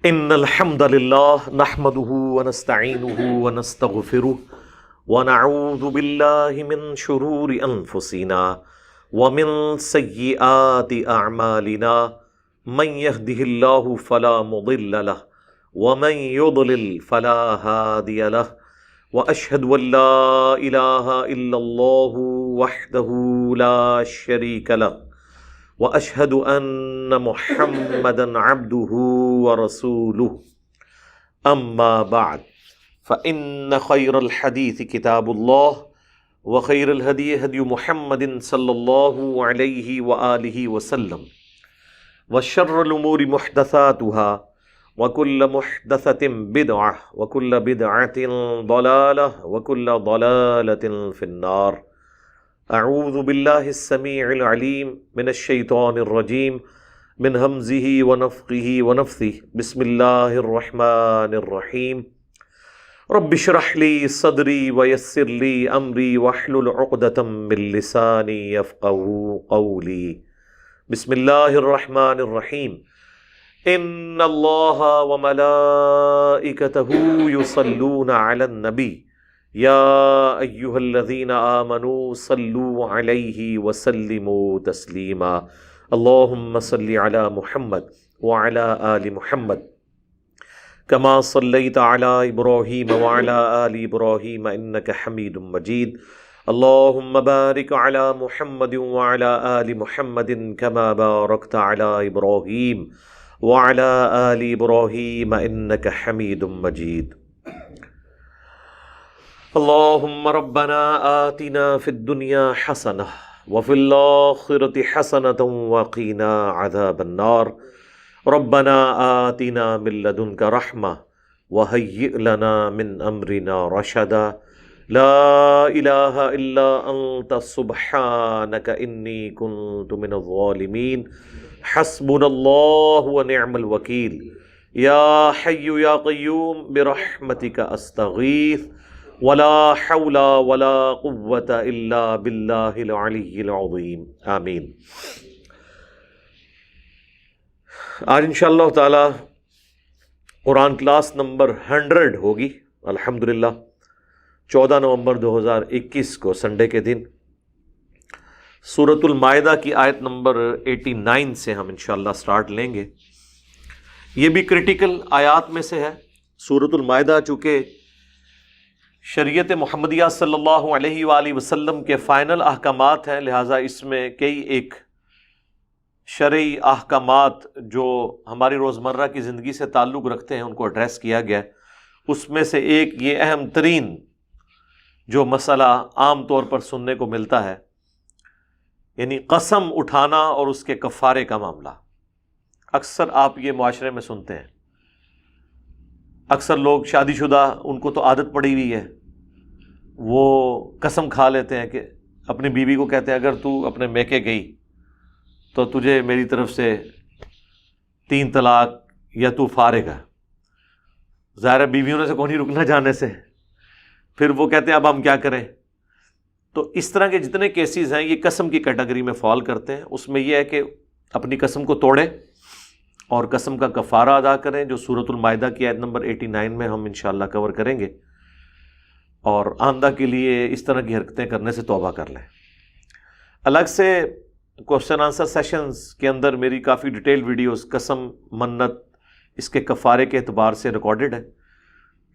ان الحمد لله نحمده ونستعينه ونستغفره ونعوذ بالله من شرور انفسنا ومن سيئات اعمالنا من يهده الله فلا مضل له ومن يضلل فلا هادي له واشهد ان لا اله الا الله وحده لا شريك له واشهد ان محمدا عبده ورسوله اما بعد فان خير الحديث كتاب الله وخير الهدي هدي محمد صلى الله عليه واله وسلم وشر الامور محدثاتها وكل محدثة بدعة وكل بدعة ضلالة وكل ضلالة في النار. اعوذ باللہ السمیع العلیم من الشیطان الرجیم من ہمزہ ونفخہ ونفثہ بسم اللہ الرحمن الرحیم رب اشرح لی صدری ویسر لی امری واحلل عقدۃ من لسانی یفقہوا قولی. بسم اللہ الرحمن الرحیم ان اللہ وملائکتہ یصلون علی النبی یا ایہا الذین آمنوا صلوا علیہ وسلموا تسلیما. اللہم صلی علی محمد وعلی آل محمد کما صلیت علی ابراہیم وعلی آل ابراہیم انک حمید مجید. اللہم بارک علی محمد وعلی آل محمد کما بارکت علی ابراہیم وعلی آل ابراہیم انک حمید مجید. اللہم ربنا آتنا فی الدنیا حسنہ وفی الآخرۃ حسنۃ وقنا عذاب النار. ربنا آتنا من لدنک رحمہ وہیئ لنا من امرنا رشدا. لا الہ الا انت سبحانک انی کنت من الظالمین. حسبنا اللہ ونعم الوکیل. یا حی یا قیوم برحمتک استغیث ولا حول ولا قوة الا باللہ العلی العظیم. آمین. آج انشاءاللہ تعالی قرآن کلاس نمبر 100 ہوگی الحمدللہ. 14 نومبر 2021 کو سنڈے کے دن سورۃ المائدہ کی آیت نمبر 89 سے ہم انشاءاللہ سٹارٹ لیں گے. یہ بھی کریٹیکل آیات میں سے ہے. سورۃ المائدہ چونکہ شریعت محمدیہ صلی اللہ علیہ وآلہ وسلم کے فائنل احکامات ہیں، لہٰذا اس میں کئی ایک شرعی احکامات جو ہماری روزمرہ کی زندگی سے تعلق رکھتے ہیں ان کو ایڈریس کیا گیا ہے. اس میں سے ایک یہ اہم ترین جو مسئلہ عام طور پر سننے کو ملتا ہے، یعنی قسم اٹھانا اور اس کے کفارے کا معاملہ. اکثر آپ یہ معاشرے میں سنتے ہیں، اکثر لوگ شادی شدہ ان کو تو عادت پڑی ہوئی ہے، وہ قسم کھا لیتے ہیں کہ اپنی بیوی کو کہتے ہیں اگر تو اپنے میکے گئی تو تجھے میری طرف سے 3 طلاق یا تو فارغ ہے. ظاہر ہے بیویوں نے سے کون ہی رکنا جانے سے. پھر وہ کہتے ہیں اب ہم کیا کریں. تو اس طرح کے جتنے کیسز ہیں یہ قسم کی کیٹیگری میں فال کرتے ہیں. اس میں یہ ہے کہ اپنی قسم کو توڑیں اور قسم کا کفارہ ادا کریں، جو سورۃ المائدہ کی آیت نمبر 89 میں ہم انشاءاللہ کور کریں گے، اور آئندہ کے لیے اس طرح کی حرکتیں کرنے سے توبہ کر لیں. الگ سے کوشچن آنسر سیشنز کے اندر میری کافی ڈیٹیل ویڈیوز قسم، منت، اس کے کفارے کے اعتبار سے ریکارڈڈ ہے.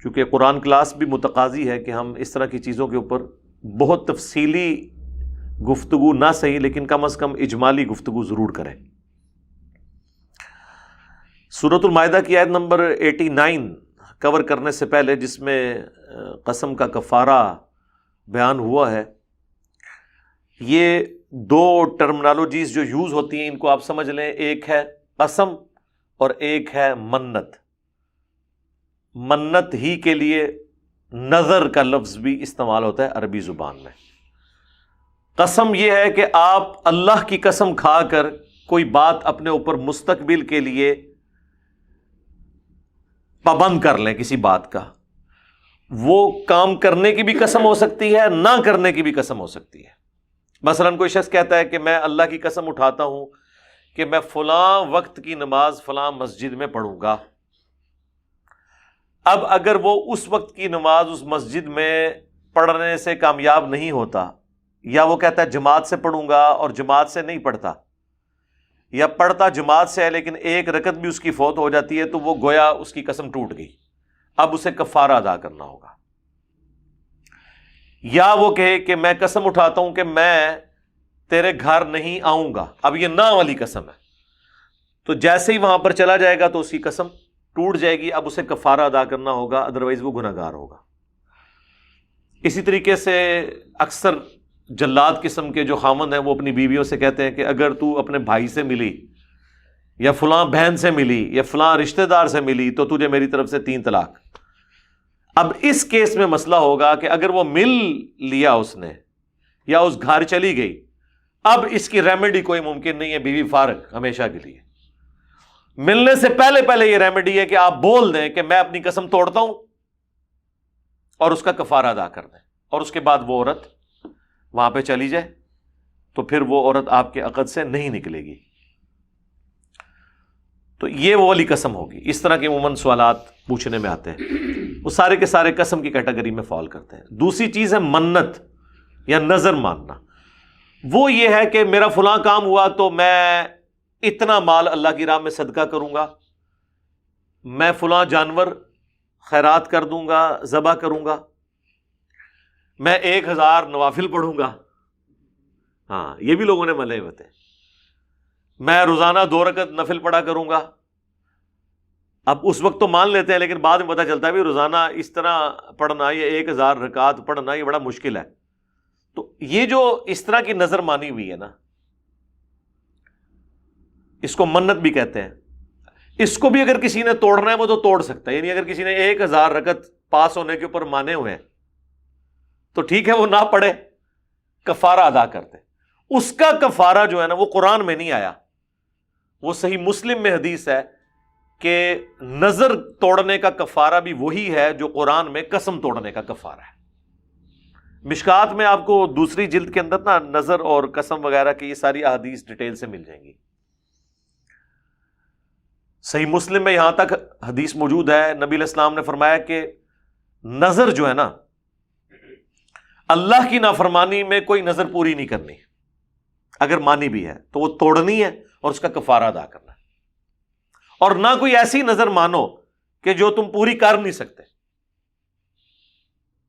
چونکہ قرآن کلاس بھی متقاضی ہے کہ ہم اس طرح کی چیزوں کے اوپر بہت تفصیلی گفتگو نہ صحیح لیکن کم از کم اجمالی گفتگو ضرور کریں. سورۃ المائدہ کی آیت نمبر 89 کور کرنے سے پہلے، جس میں قسم کا کفارہ بیان ہوا ہے، یہ 2 ٹرمنالوجیز جو یوز ہوتی ہیں ان کو آپ سمجھ لیں. ایک ہے قسم اور ایک ہے منت. منت ہی کے لیے نظر کا لفظ بھی استعمال ہوتا ہے عربی زبان میں. قسم یہ ہے کہ آپ اللہ کی قسم کھا کر کوئی بات اپنے اوپر مستقبل کے لیے پابند کر لیں کسی بات کا. وہ کام کرنے کی بھی قسم ہو سکتی ہے، نہ کرنے کی بھی قسم ہو سکتی ہے. مثلا کوئی شخص کہتا ہے کہ میں اللہ کی قسم اٹھاتا ہوں کہ میں فلاں وقت کی نماز فلاں مسجد میں پڑھوں گا. اب اگر وہ اس وقت کی نماز اس مسجد میں پڑھنے سے کامیاب نہیں ہوتا، یا وہ کہتا ہے جماعت سے پڑھوں گا اور جماعت سے نہیں پڑھتا، یا پڑھتا جماعت سے ہے لیکن ایک رکعت بھی اس کی فوت ہو جاتی ہے، تو وہ گویا اس کی قسم ٹوٹ گئی، اب اسے کفارہ ادا کرنا ہوگا۔ یا وہ کہے کہ میں قسم اٹھاتا ہوں کہ میں تیرے گھر نہیں آؤں گا، اب یہ نہ والی قسم ہے، تو جیسے ہی وہاں پر چلا جائے گا تو اس کی قسم ٹوٹ جائے گی، اب اسے کفارہ ادا کرنا ہوگا، ادروائز وہ گناہگار ہوگا۔ اسی طریقے سے اکثر جلاد قسم کے جو خامند ہیں وہ اپنی بیویوں سے کہتے ہیں کہ اگر تو اپنے بھائی سے ملی یا فلاں بہن سے ملی یا فلاں رشتہ دار سے ملی تو تجھے میری طرف سے 3 طلاق۔ اب اس کیس میں مسئلہ ہوگا کہ اگر وہ مل لیا اس نے یا اس گھر چلی گئی، اب اس کی ریمیڈی کوئی ممکن نہیں ہے، بیوی فارغ ہمیشہ کے لیے۔ ملنے سے پہلے یہ ریمیڈی ہے کہ آپ بول دیں کہ میں اپنی قسم توڑتا ہوں اور اس کا کفارہ ادا کر دیں، اور اس کے بعد وہ عورت وہاں پہ چلی جائے، تو پھر وہ عورت آپ کے عقد سے نہیں نکلے گی۔ تو یہ وہ والی قسم ہوگی۔ اس طرح کے عموماً سوالات پوچھنے میں آتے ہیں، وہ سارے کے سارے قسم کی کیٹیگری میں فال کرتے ہیں۔ دوسری چیز ہے منت یا نظر ماننا۔ وہ یہ ہے کہ میرا فلاں کام ہوا تو میں اتنا مال اللہ کی راہ میں صدقہ کروں گا، میں فلاں جانور خیرات کر دوں گا، ذبح کروں گا، میں 1000 نوافل پڑھوں گا۔ ہاں، یہ بھی لوگوں نے ملے ہوتے ہیں، میں روزانہ 2 رکعت نفل پڑھا کروں گا۔ اب اس وقت تو مان لیتے ہیں، لیکن بعد میں پتہ چلتا ہے بھی روزانہ اس طرح پڑھنا، یہ 1000 رکعت پڑھنا یہ بڑا مشکل ہے۔ تو یہ جو اس طرح کی نظر مانی ہوئی ہے نا، اس کو منت بھی کہتے ہیں۔ اس کو بھی اگر کسی نے توڑنا ہے وہ تو توڑ سکتا ہے، یعنی اگر کسی نے 1000 رکعت پاس ہونے کے اوپر مانے ہوئے ہیں تو ٹھیک ہے، وہ نہ پڑھے، کفارہ ادا کرتے۔ اس کا کفارہ جو ہے نا وہ قرآن میں نہیں آیا، وہ صحیح مسلم میں حدیث ہے کہ نظر توڑنے کا کفارہ بھی وہی ہے جو قرآن میں قسم توڑنے کا کفارہ ہے۔ مشکات میں آپ کو دوسری جلد کے اندر نا نظر اور قسم وغیرہ کی یہ ساری احادیث ڈیٹیل سے مل جائیں گی۔ صحیح مسلم میں یہاں تک حدیث موجود ہے، نبی علیہ السلام نے فرمایا کہ نظر جو ہے نا، اللہ کی نافرمانی میں کوئی نظر پوری نہیں کرنی، اگر مانی بھی ہے تو وہ توڑنی ہے اور اس کا کفارہ ادا کرنا ہے، اور نہ کوئی ایسی نظر مانو کہ جو تم پوری کر نہیں سکتے۔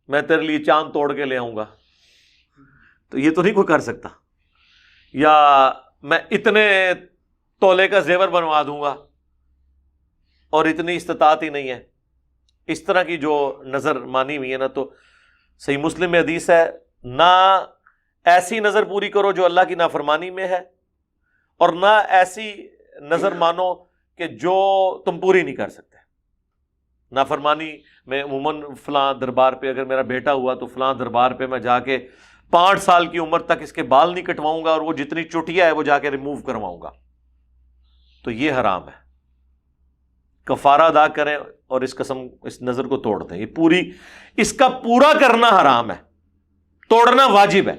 میں تیرے لیے چاند توڑ کے لے آؤں گا، تو یہ تو نہیں کوئی کر سکتا، یا میں اتنے تولے کا زیور بنوا دوں گا، اور اتنی استطاعت ہی نہیں ہے۔ اس طرح کی جو نظر مانی ہوئی ہے نا، تو صحیح مسلم میں حدیث ہے، نہ ایسی نظر پوری کرو جو اللہ کی نافرمانی میں ہے، اور نہ ایسی نظر مانو کہ جو تم پوری نہیں کر سکتے۔ نافرمانی میں عموماً فلاں دربار پہ اگر میرا بیٹا ہوا تو فلاں دربار پہ میں جا کے 5 سال کی عمر تک اس کے بال نہیں کٹواؤں گا، اور وہ جتنی چٹیا ہے وہ جا کے ریموو کرواؤں گا، تو یہ حرام ہے۔ کفارہ ادا کریں اور اس نظر کو توڑ دیں۔ یہ پوری، اس کا پورا کرنا حرام ہے، توڑنا واجب ہے۔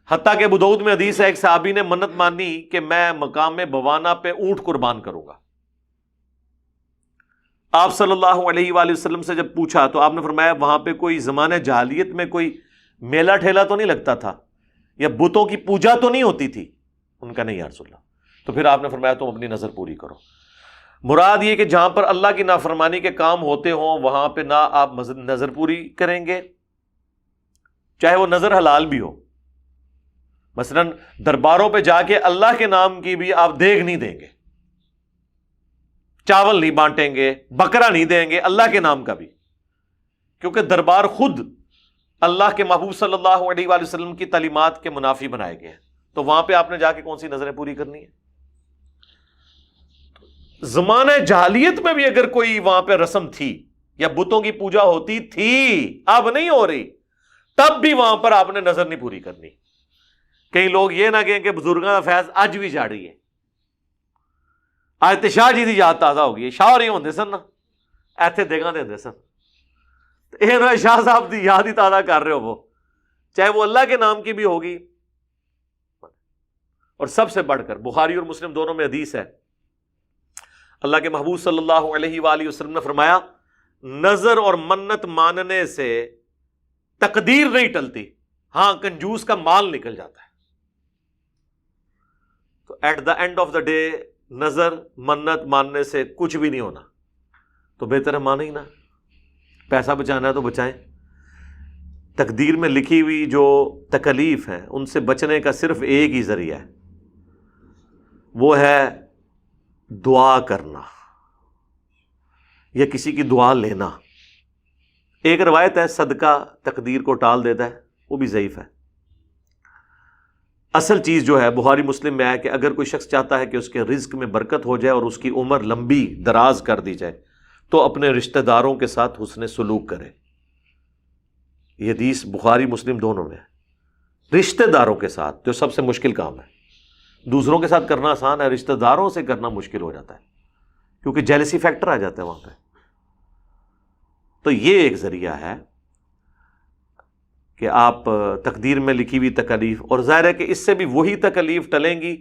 حتیٰ کہ ابو داؤد میں حدیث ہے، ایک صحابی نے منت مانی کہ میں مقام بوانا پہ اونٹ قربان کروں گا۔ آپ صلی اللہ علیہ وآلہ وسلم سے جب پوچھا تو آپ نے فرمایا وہاں پہ کوئی زمانہ جاہلیت میں کوئی میلہ ٹھیلا تو نہیں لگتا تھا، یا بتوں کی پوجا تو نہیں ہوتی تھی؟ ان کا نہیں یا رسول اللہ۔ تو پھر آپ نے فرمایا تم اپنی نظر پوری کرو۔ مراد یہ کہ جہاں پر اللہ کی نافرمانی کے کام ہوتے ہوں وہاں پہ نہ آپ نظر پوری کریں گے، چاہے وہ نظر حلال بھی ہو۔ مثلا درباروں پہ جا کے اللہ کے نام کی بھی آپ دیگ نہیں دیں گے، چاول نہیں بانٹیں گے، بکرا نہیں دیں گے اللہ کے نام کا بھی، کیونکہ دربار خود اللہ کے محبوب صلی اللہ علیہ وآلہ وسلم کی تعلیمات کے منافی بنائے گئے ہیں، تو وہاں پہ آپ نے جا کے کون سی نظریں پوری کرنی ہے؟ زمانہ جاہلیت میں بھی اگر کوئی وہاں پہ رسم تھی یا بتوں کی پوجا ہوتی تھی، اب نہیں ہو رہی، تب بھی وہاں پر آپ نے نظر نہیں پوری کرنی۔ کئی لوگ یہ نہ کہیں کہ بزرگاں کا فیض اج بھی جاڑی ہے، آج تے شاہ جی دی یاد تازہ ہو گئی ہے، شاہ نہیں ہوندے سن نا، ایتھے دیگاں دے سن، اے نا شاہ صاحب دی یاد ہی تازہ کر رہے ہو، وہ چاہے وہ اللہ کے نام کی بھی ہوگی۔ اور سب سے بڑھ کر بخاری اور مسلم دونوں میں حدیث ہے، اللہ کے محبوب صلی اللہ علیہ وآلہ وسلم نے فرمایا نظر اور منت ماننے سے تقدیر نہیں ٹلتی، ہاں کنجوس کا مال نکل جاتا ہے. تو at the end of the day نظر منت ماننے سے کچھ بھی نہیں ہونا، تو بہتر ہے مانے ہی نہ. پیسہ بچانا ہے تو بچائیں. تقدیر میں لکھی ہوئی جو تکلیف ہیں ان سے بچنے کا صرف ایک ہی ذریعہ ہے، وہ ہے دعا کرنا یا کسی کی دعا لینا. ایک روایت ہے صدقہ تقدیر کو ٹال دیتا ہے، وہ بھی ضعیف ہے. اصل چیز جو ہے بخاری مسلم میں ہے کہ اگر کوئی شخص چاہتا ہے کہ اس کے رزق میں برکت ہو جائے اور اس کی عمر لمبی دراز کر دی جائے تو اپنے رشتہ داروں کے ساتھ حسن سلوک کرے. یہ حدیث بخاری مسلم دونوں میں ہے. رشتہ داروں کے ساتھ جو سب سے مشکل کام ہے، دوسروں کے ساتھ کرنا آسان ہے، رشتہ داروں سے کرنا مشکل ہو جاتا ہے کیونکہ جیلسی فیکٹر آ جاتا ہے وہاں پہ. تو یہ ایک ذریعہ ہے کہ آپ تقدیر میں لکھی ہوئی تکلیف، اور ظاہر ہے کہ اس سے بھی وہی تکلیف ٹلیں گی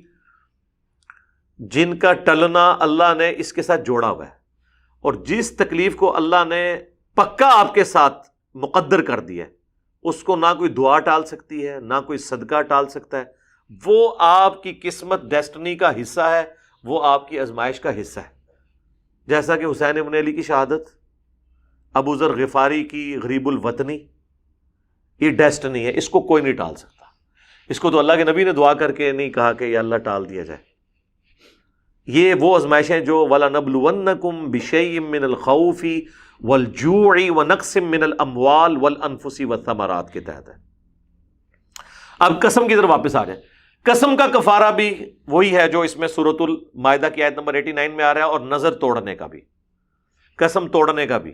جن کا ٹلنا اللہ نے اس کے ساتھ جوڑا ہوا ہے. اور جس تکلیف کو اللہ نے پکا آپ کے ساتھ مقدر کر دیا ہے اس کو نہ کوئی دعا ٹال سکتی ہے نہ کوئی صدقہ ٹال سکتا ہے. وہ آپ کی قسمت ڈیسٹنی کا حصہ ہے، وہ آپ کی آزمائش کا حصہ ہے. جیسا کہ حسین ابن علی کی شہادت، ابو ذر غفاری کی غریب الوطنی، یہ ڈیسٹنی ہے، اس کو کوئی نہیں ٹال سکتا. اس کو تو اللہ کے نبی نے دعا کر کے نہیں کہا کہ یہ اللہ ٹال دیا جائے. یہ وہ آزمائشیں جو وَلَنَبْلُوَنَّكُمْ بِشَيْءٍ مِّنَ الْخَوْفِ وَالْجُوعِ وَنَقْصٍ مِّنَ الْأَمْوَالِ وَالْأَنفُسِ وَالثَّمَرَاتِ کے تحت ہے. اب قسم کی طرف واپس آ جائیں. قسم کا کفارہ بھی وہی ہے جو اس میں سورۃ المائدہ کی آیت نمبر 89 میں آ رہا ہے، اور نظر توڑنے کا بھی، قسم توڑنے کا بھی.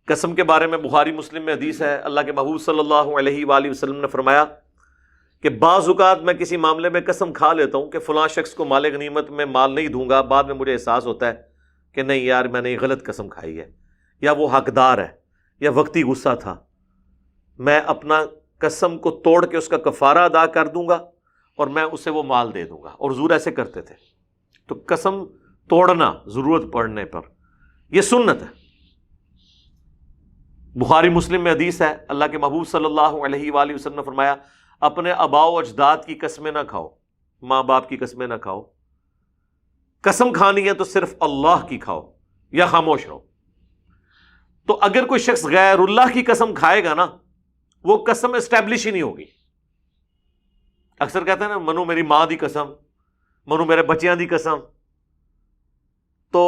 قسم کے بارے میں بخاری مسلم میں حدیث ہے، اللہ کے محبوب صلی اللہ علیہ وآلہ وسلم نے فرمایا کہ بعض اوقات میں کسی معاملے میں قسم کھا لیتا ہوں کہ فلاں شخص کو مال غنیمت میں مال نہیں دوں گا، بعد میں مجھے احساس ہوتا ہے کہ نہیں یار میں نے یہ غلط قسم کھائی ہے، یا وہ حقدار ہے، یا وقتی غصہ تھا، میں اپنا قسم کو توڑ کے اس کا کفارہ ادا کر دوں گا اور میں اسے وہ مال دے دوں گا. اور حضور ایسے کرتے تھے. تو قسم توڑنا ضرورت پڑنے پر یہ سنت ہے. بخاری مسلم میں حدیث ہے، اللہ کے محبوب صلی اللہ علیہ وآلہ وسلم نے فرمایا اپنے آباء و اجداد کی قسمیں نہ کھاؤ، ماں باپ کی قسمیں نہ کھاؤ. قسم کھانی ہے تو صرف اللہ کی کھاؤ یا خاموش رہو. تو اگر کوئی شخص غیر اللہ کی قسم کھائے گا نا، وہ قسم اسٹیبلش ہی نہیں ہوگی. اکثر کہتے ہیں نا منو میری ماں دی قسم، منو میرے بچیاں دی قسم، تو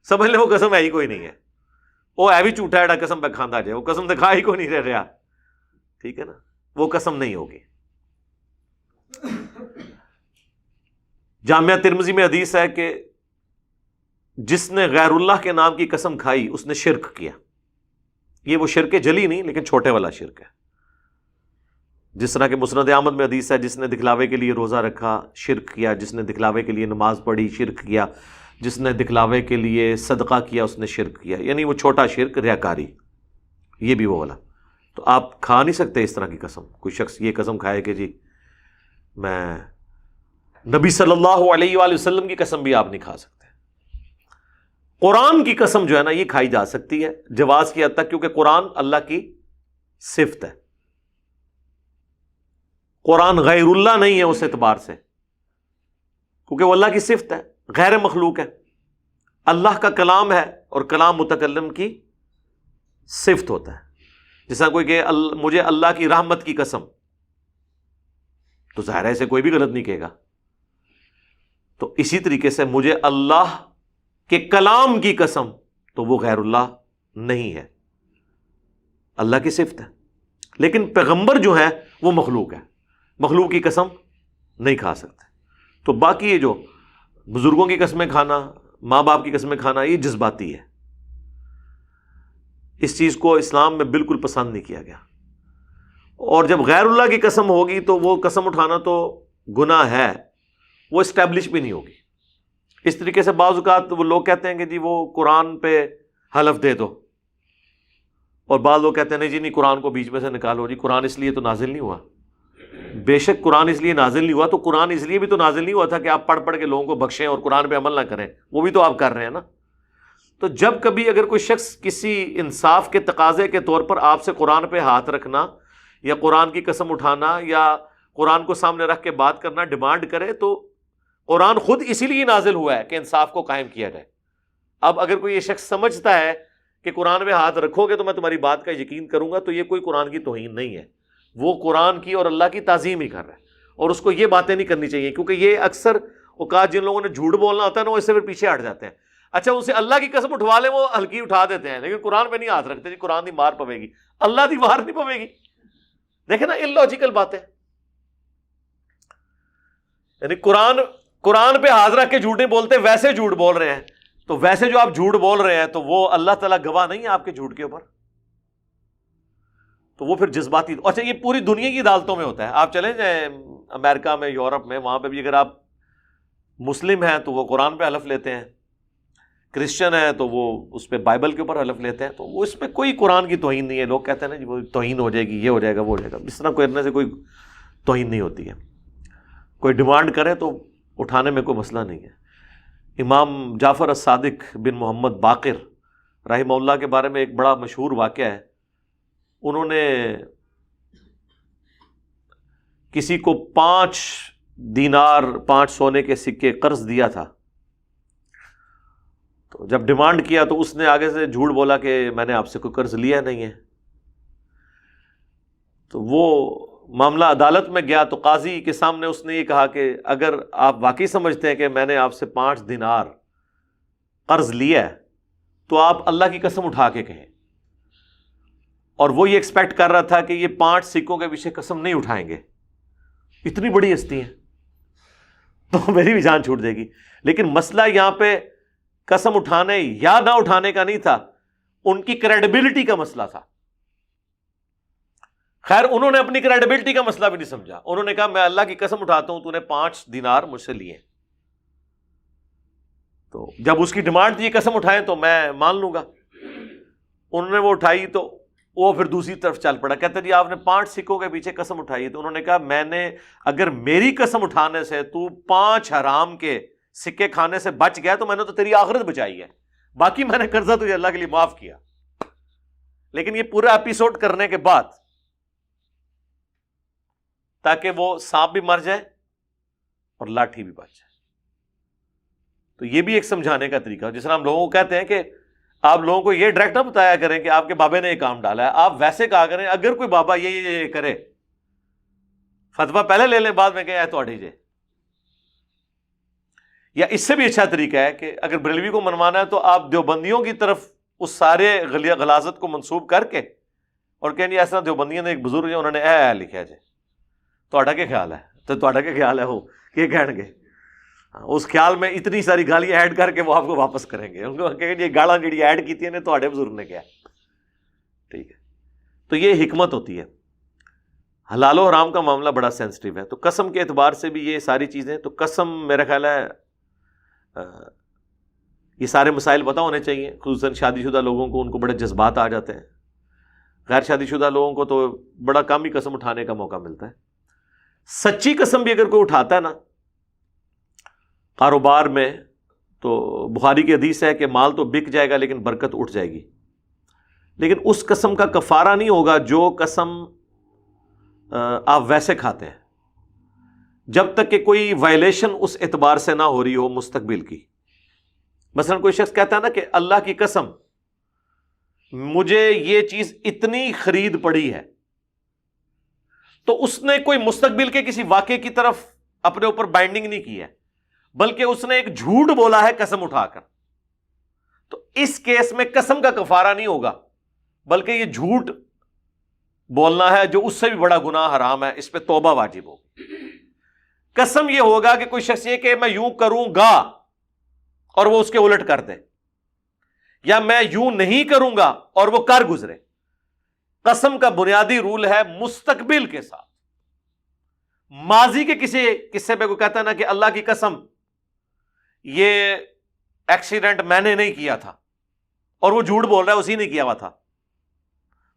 سمجھ لیں وہ قسم ہے ہی کوئی نہیں ہے، وہ ہے بھی جھوٹا ہے قسم پہ کھانا جائے، وہ قسم تو کھا ہی کوئی نہیں رہ رہا. ٹھیک ہے نا، وہ قسم نہیں ہوگی. جامعہ ترمذی میں حدیث ہے کہ جس نے غیر اللہ کے نام کی قسم کھائی اس نے شرک کیا. یہ وہ شرک جلی نہیں لیکن چھوٹے والا شرک ہے. جس طرح کہ مسند احمد میں حدیث ہے جس نے دکھلاوے کے لیے روزہ رکھا شرک کیا، جس نے دکھلاوے کے لیے نماز پڑھی شرک کیا، جس نے دکھلاوے کے لیے صدقہ کیا اس نے شرک کیا. یعنی وہ چھوٹا شرک، ریاکاری. یہ بھی وہ والا. تو آپ کھا نہیں سکتے اس طرح کی قسم. کوئی شخص یہ قسم کھائے کہ جی میں نبی صلی اللہ علیہ وآلہ وسلم کی قسم بھی آپ نہیں کھا سکتے. قرآن کی قسم جو ہے نا یہ کھائی جا سکتی ہے جواز کی حد تک، کیونکہ قرآن اللہ کی صفت ہے. قرآن غیر اللہ نہیں ہے اس اعتبار سے، کیونکہ وہ اللہ کی صفت ہے، غیر مخلوق ہے. اللہ کا کلام ہے اور کلام متکلم کی صفت ہوتا ہے. جیسا کوئی کہ مجھے اللہ کی رحمت کی قسم، تو ظاہر ہے اسے کوئی بھی غلط نہیں کہے گا. تو اسی طریقے سے مجھے اللہ کے کلام کی قسم، تو وہ غیر اللہ نہیں ہے، اللہ کی صفت ہے. لیکن پیغمبر جو ہے وہ مخلوق ہے، مخلوق کی قسم نہیں کھا سکتے. تو باقی یہ جو بزرگوں کی قسمیں کھانا، ماں باپ کی قسمیں کھانا، یہ جذباتی ہے. اس چیز کو اسلام میں بالکل پسند نہیں کیا گیا. اور جب غیر اللہ کی قسم ہوگی تو وہ قسم اٹھانا تو گناہ ہے، وہ اسٹیبلش بھی نہیں ہوگی. اس طریقے سے بعض اوقات وہ لوگ کہتے ہیں کہ جی وہ قرآن پہ حلف دے دو، اور بعض لوگ کہتے ہیں نہیں جی نہیں قرآن کو بیچ میں سے نکالو، جی قرآن اس لیے تو نازل نہیں ہوا. بے شک قرآن اس لیے نازل نہیں ہوا، تو قرآن اس لیے بھی تو نازل نہیں ہوا تھا کہ آپ پڑھ پڑھ کے لوگوں کو بخشیں اور قرآن پہ عمل نہ کریں. وہ بھی تو آپ کر رہے ہیں نا. تو جب کبھی اگر کوئی شخص کسی انصاف کے تقاضے کے طور پر آپ سے قرآن پہ ہاتھ رکھنا یا قرآن کی قسم اٹھانا یا قرآن کو سامنے رکھ کے بات کرنا ڈیمانڈ کرے، تو قرآن خود اسی لیے نازل ہوا ہے کہ انصاف کو قائم کیا جائے۔ اب اگر کوئی یہ شخص سمجھتا ہے کہ قرآن پہ ہاتھ رکھو گے تو میں تمہاری بات کا یقین کروں گا، تو یہ کوئی قرآن کی توہین نہیں ہے، وہ قرآن کی اور اللہ کی تعظیم ہی کر رہا ہے، اور اس کو یہ باتیں نہیں کرنی چاہیے، کیونکہ یہ اکثر اوقات جن لوگوں نے جھوٹ بولنا ہوتا ہے نا، وہ اس سے پھر پیچھے ہٹ جاتے ہیں۔ اچھا ان سے اللہ کی قسم اٹھوا لیں، وہ ہلکی اٹھا دیتے ہیں، لیکن قرآن پہ نہیں ہاتھ رکھتے، جی قرآن دی مار پوے گی، اللہ دی مار نہیں پوے گی۔ دیکھیں نا ان لاجیکل باتیں، یعنی قرآن پہ ہاتھ رکھ کے جھوٹ نہیں بولتے، ویسے جھوٹ بول رہے ہیں، تو ویسے جو آپ جھوٹ بول رہے ہیں تو وہ اللہ تعالیٰ گواہ نہیں ہے آپ کے جھوٹ کے اوپر، تو وہ پھر جذباتی۔ اچھا یہ پوری دنیا کی عدالتوں میں ہوتا ہے، آپ چلیں جائیں امریکہ میں، یورپ میں، وہاں پہ بھی اگر آپ مسلم ہیں تو وہ قرآن پہ حلف لیتے ہیں، کرسچن ہیں تو وہ اس پہ بائبل کے اوپر حلف لیتے ہیں، تو وہ اس میں کوئی قرآن کی توہین نہیں ہے۔ لوگ کہتے ہیں نا جی وہ توہین ہو جائے گی، یہ ہو جائے گا، وہ ہو جائے گا، اس طرح کرنے سے کوئی توہین نہیں ہوتی ہے۔ کوئی ڈیمانڈ کرے تو اٹھانے میں کوئی مسئلہ نہیں ہے۔ امام جعفر الصادق بن محمد باقر رحمہ اللہ کے بارے میں ایک بڑا مشہور واقعہ ہے، انہوں نے کسی کو 5 دینار 5 سونے کے سکے قرض دیا تھا، تو جب ڈیمانڈ کیا تو اس نے آگے سے جھوٹ بولا کہ میں نے آپ سے کوئی قرض لیا نہیں ہے۔ تو وہ معاملہ عدالت میں گیا تو قاضی کے سامنے اس نے یہ کہا کہ اگر آپ واقعی سمجھتے ہیں کہ میں نے آپ سے 5 دینار قرض لیا ہے تو آپ اللہ کی قسم اٹھا کے کہیں، اور وہ یہ ایکسپیکٹ کر رہا تھا کہ یہ 5 سکوں کے پیچھے قسم نہیں اٹھائیں گے، اتنی بڑی ہستی ہیں تو میری بھی جان چھوٹ جائے گی۔ لیکن مسئلہ یہاں پہ قسم اٹھانے یا نہ اٹھانے کا نہیں تھا، ان کی کریڈیبلٹی کا مسئلہ تھا۔ خیر انہوں نے اپنی کریڈیبلٹی کا مسئلہ بھی نہیں سمجھا، انہوں نے کہا میں اللہ کی قسم اٹھاتا ہوں تو نے 5 دینار مجھ سے لیے، تو جب اس کی ڈیمانڈ تھی قسم اٹھائیں تو میں مان لوں گا۔ انہوں نے وہ اٹھائی تو وہ پھر دوسری طرف چل پڑا، کہتے جی آپ نے 5 سکوں کے پیچھے قسم اٹھائی، تو انہوں نے کہا میں نے اگر میری قسم اٹھانے سے تو 5 حرام کے سکے کھانے سے بچ گیا تو میں نے تو تیری آخرت بچائی ہے، باقی میں نے قرضہ تجھے اللہ کے لیے معاف کیا۔ لیکن یہ پورا ایپیسوڈ کرنے کے بعد تاکہ وہ سانپ بھی مر جائے اور لاٹھی بھی بچ جائے، تو یہ بھی ایک سمجھانے کا طریقہ۔ جس طرح ہم لوگوں کو کہتے ہیں کہ آپ لوگوں کو یہ ڈائریکٹ نہ بتایا کریں کہ آپ کے بابے نے یہ کام ڈالا ہے، آپ ویسے کہا کریں اگر کوئی بابا یہ کرے، فتویٰ پہلے لے لیں بعد میں کہ تواڈی جے۔ یا اس سے بھی اچھا طریقہ ہے کہ اگر بریلوی کو منوانا ہے تو آپ دیوبندیوں کی طرف اس سارے غلاظت کو منسوب کر کے اور کہیں ایسا دیوبندیوں نے ایک بزرگ ہے انہوں نے اے لکھا جائے، تواڈا کیا خیال ہے؟ تو تواڈا کیا خیال ہے وہ کہ کہن گے اس خیال میں اتنی ساری گالیاں ایڈ کر کے وہ آپ کو واپس کریں گے، ان کو کہیں گے یہ گالاں جڑی ایڈ کی نے تواڈے بزرگ نے کیا، ٹھیک ہے۔ تو یہ حکمت ہوتی ہے۔ حلال و حرام کا معاملہ بڑا سینسٹیو ہے، تو قسم کے اعتبار سے بھی یہ ساری چیزیں، تو قسم میرا خیال ہے یہ سارے مسائل پتہ ہونے چاہیے، خصوصاً شادی شدہ لوگوں کو، ان کو بڑے جذبات آ جاتے ہیں، غیر شادی شدہ لوگوں کو تو بڑا کم ہی قسم اٹھانے کا موقع ملتا ہے۔ سچی قسم بھی اگر کوئی اٹھاتا ہے نا کاروبار میں، تو بخاری کی حدیث ہے کہ مال تو بک جائے گا لیکن برکت اٹھ جائے گی، لیکن اس قسم کا کفارہ نہیں ہوگا جو قسم آپ ویسے کھاتے ہیں، جب تک کہ کوئی وائلیشن اس اعتبار سے نہ ہو رہی ہو مستقبل کی۔ مثلا کوئی شخص کہتا ہے نا کہ اللہ کی قسم مجھے یہ چیز اتنی خرید پڑی ہے، تو اس نے کوئی مستقبل کے کسی واقعے کی طرف اپنے اوپر بائنڈنگ نہیں کی ہے، بلکہ اس نے ایک جھوٹ بولا ہے قسم اٹھا کر، تو اس کیس میں قسم کا کفارہ نہیں ہوگا، بلکہ یہ جھوٹ بولنا ہے جو اس سے بھی بڑا گناہ حرام ہے، اس پہ توبہ واجب ہوگی۔ قسم یہ ہوگا کہ کوئی شخص یہ کہ میں یوں کروں گا اور وہ اس کے الٹ کر دے، یا میں یوں نہیں کروں گا اور وہ کر گزرے۔ قسم کا بنیادی رول ہے مستقبل کے ساتھ۔ ماضی کے کسی قصے پہ کوئی کہتا ہے نا کہ اللہ کی قسم یہ ایکسیڈنٹ میں نے نہیں کیا تھا، اور وہ جھوٹ بول رہا ہے اسی نے کیا ہوا تھا،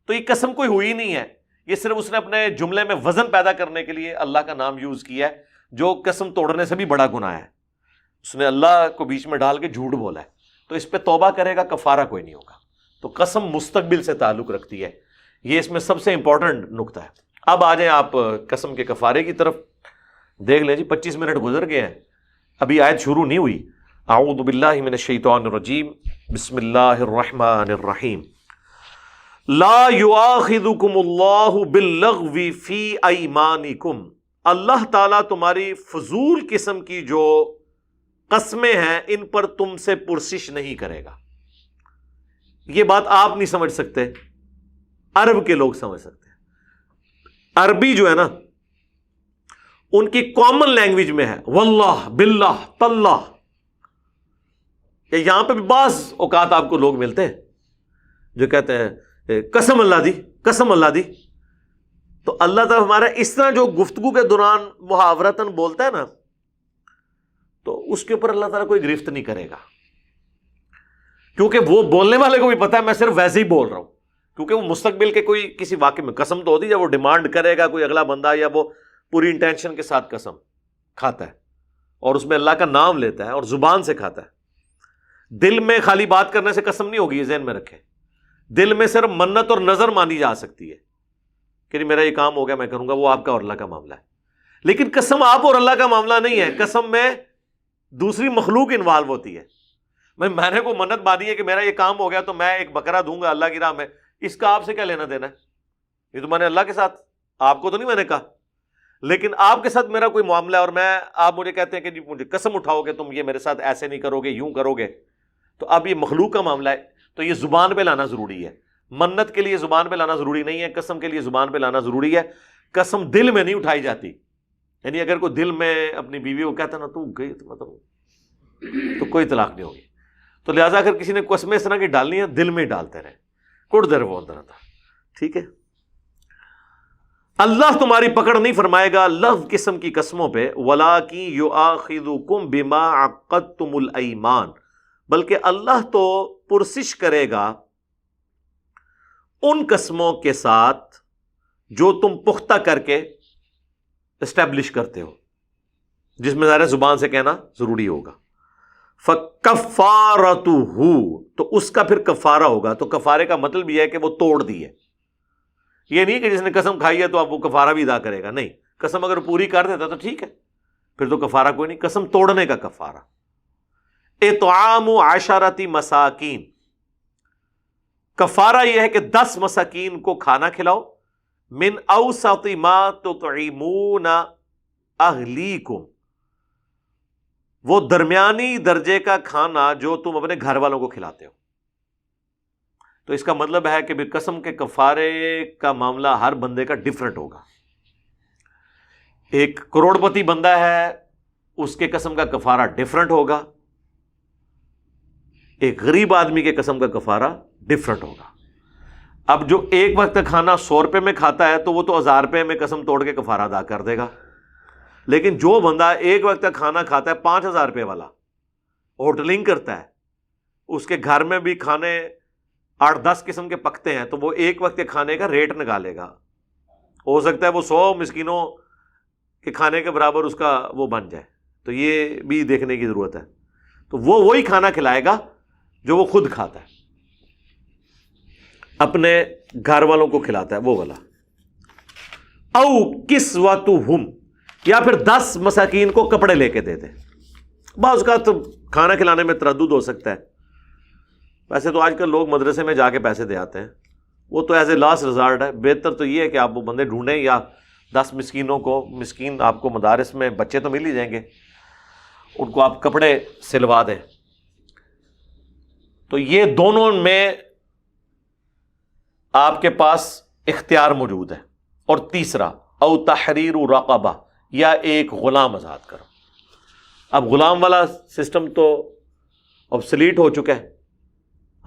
تو یہ قسم کوئی ہوئی نہیں ہے، یہ صرف اس نے اپنے جملے میں وزن پیدا کرنے کے لیے اللہ کا نام یوز کیا ہے، جو قسم توڑنے سے بھی بڑا گناہ ہے۔ اس نے اللہ کو بیچ میں ڈال کے جھوٹ بولا ہے، تو اس پہ توبہ کرے گا، کفارہ کوئی نہیں ہوگا. تو قسم مستقبل سے تعلق رکھتی ہے، یہ اس میں سب سے امپورٹنٹ نقطہ ہے. اب آ جائیں آپ قسم کے کفارے کی طرف. دیکھ لیں جی 25 منٹ گزر گئے ہیں، ابھی آیت شروع نہیں ہوئی. اعوذ باللہ من الشیطان الرجیم، بسم اللہ الرحمن الرحیم. لا یؤاخذکم اللہ باللغو فی ایمانکم، اللہ تعالیٰ تمہاری فضول قسم کی جو قسمیں ہیں ان پر تم سے پرسش نہیں کرے گا. یہ بات آپ نہیں سمجھ سکتے، عرب کے لوگ سمجھ سکتے ہیں. عربی جو ہے نا ان کی کامن لینگویج میں ہے واللہ باللہ تاللہ. یہاں پہ بھی بعض اوقات آپ کو لوگ ملتے ہیں جو کہتے ہیں قسم اللہ دی، قسم اللہ دی. تو اللہ تعالیٰ ہمارا اس طرح جو گفتگو کے دوران محاورتاً بولتا ہے نا، تو اس کے اوپر اللہ تعالیٰ کوئی گرفت نہیں کرے گا، کیونکہ وہ بولنے والے کو بھی پتا ہے میں صرف ویسے ہی بول رہا ہوں. کیونکہ وہ مستقبل کے کوئی کسی واقعے میں قسم تو ہوتی ہے جب وہ ڈیمانڈ کرے گا کوئی اگلا بندہ، یا وہ پوری انٹینشن کے ساتھ قسم کھاتا ہے اور اس میں اللہ کا نام لیتا ہے اور زبان سے کھاتا ہے. دل میں خالی بات کرنے سے قسم نہیں ہوگی، یہ ذہن میں رکھیں. دل میں صرف منت اور نظر مانی جا سکتی ہے کہ میرا یہ کام ہو گیا میں کروں گا، وہ آپ کا اور اللہ کا معاملہ ہے. لیکن قسم آپ اور اللہ کا معاملہ نہیں ہے. قسم میں دوسری مخلوق انوالو ہوتی ہے. میں نے کو منت مانی ہے کہ میرا یہ کام ہو گیا تو میں ایک بکرا دوں گا اللہ کی راہ میں، اس کا آپ سے کیا لینا دینا ہے؟ یہ تو میں نے اللہ کے ساتھ، آپ کو تو نہیں میں نے کہا. لیکن آپ کے ساتھ میرا کوئی معاملہ ہے اور آپ مجھے کہتے ہیں کہ جی مجھے قسم اٹھاؤ گے تم یہ میرے ساتھ ایسے نہیں کرو گے، یوں کرو گے. تو اب یہ مخلوق کا معاملہ ہے تو یہ زبان پہ لانا ضروری ہے. منت کے لیے زبان پہ لانا ضروری نہیں ہے، قسم کے لیے زبان پہ لانا ضروری ہے. قسم دل میں نہیں اٹھائی جاتی. یعنی اگر کوئی دل میں اپنی بیوی کو کہتا نا تو گئی تو کوئی طلاق نہیں ہوگی. تو لہٰذا اگر کسی نے قسمیں اس طرح کی ڈالنی ہے دل میں ہی ڈالتے رہے، کڑ در وہ اندر تھا. ٹھیک ہے، اللہ تمہاری پکڑ نہیں فرمائے گا لفظ قسم کی قسموں پہ. وَلَٰكِن يُؤَاخِذُكُم بِمَا عَقَّدتُّمُ الْأَيْمَانَ، بلکہ اللہ تو پرسش کرے گا ان قسموں کے ساتھ جو تم پختہ کر کے اسٹیبلش کرتے ہو، جس میں ظاہر زبان سے کہنا ضروری ہوگا. فَكَفَّارَتُهُ، تو اس کا پھر کفارہ ہوگا. تو کفارے کا مطلب یہ ہے کہ وہ توڑ دی ہے. یہ نہیں کہ جس نے قسم کھائی ہے تو اب وہ کفارہ بھی ادا کرے گا، نہیں. قسم اگر پوری کر دیتا تو ٹھیک ہے، پھر تو کفارہ کوئی نہیں. قسم توڑنے کا کفارہ. اطعام 10 مساکین، کفارہ یہ ہے کہ 10 مساکین کو کھانا کھلاؤ. من اوسط ما تطعمون اہلیکم، وہ درمیانی درجے کا کھانا جو تم اپنے گھر والوں کو کھلاتے ہو. تو اس کا مطلب ہے کہ قسم کے کفارے کا معاملہ ہر بندے کا ڈفرنٹ ہوگا. ایک کروڑ پتی بندہ ہے اس کے قسم کا کفارہ ڈفرنٹ ہوگا، ایک غریب آدمی کے قسم کا کفارہ ڈفرنٹ ہوگا. اب جو ایک وقت کا کھانا 100 روپے میں کھاتا ہے تو وہ تو 1000 روپے میں قسم توڑ کے کفارہ ادا کر دے گا. لیکن جو بندہ ایک وقت کا کھانا کھاتا ہے 5000 روپے والا، ہوٹلنگ کرتا ہے، اس کے گھر میں بھی کھانے 8-10 قسم کے پکتے ہیں، تو وہ ایک وقت کے کھانے کا ریٹ نکالے گا. ہو سکتا ہے وہ 100 مسکینوں کے کھانے کے برابر اس کا وہ بن جائے. تو یہ بھی دیکھنے کی ضرورت ہے. تو وہ وہی کھانا کھلائے گا جو وہ خود کھاتا ہے، اپنے گھر والوں کو کھلاتا ہے وہ والا. او کسوتہم، یا پھر 10 مساکین کو کپڑے لے کے دے دے. بعض کا تو کھانا کھلانے میں تردد ہو سکتا ہے. ویسے تو آج کل لوگ مدرسے میں جا کے پیسے دے آتے ہیں، وہ تو ایز اے لاسٹ ریزارٹ ہے. بہتر تو یہ ہے کہ آپ وہ بندے ڈھونڈیں، یا 10 مسکینوں کو، مسکین آپ کو مدارس میں بچے تو مل ہی جائیں گے، ان کو آپ کپڑے سلوا دیں. تو یہ دونوں میں آپ کے پاس اختیار موجود ہے. اور تیسرا او تحریر رقبہ، یا ایک غلام آزاد کرو. اب غلام والا سسٹم تو obsolete ہو چکا ہے.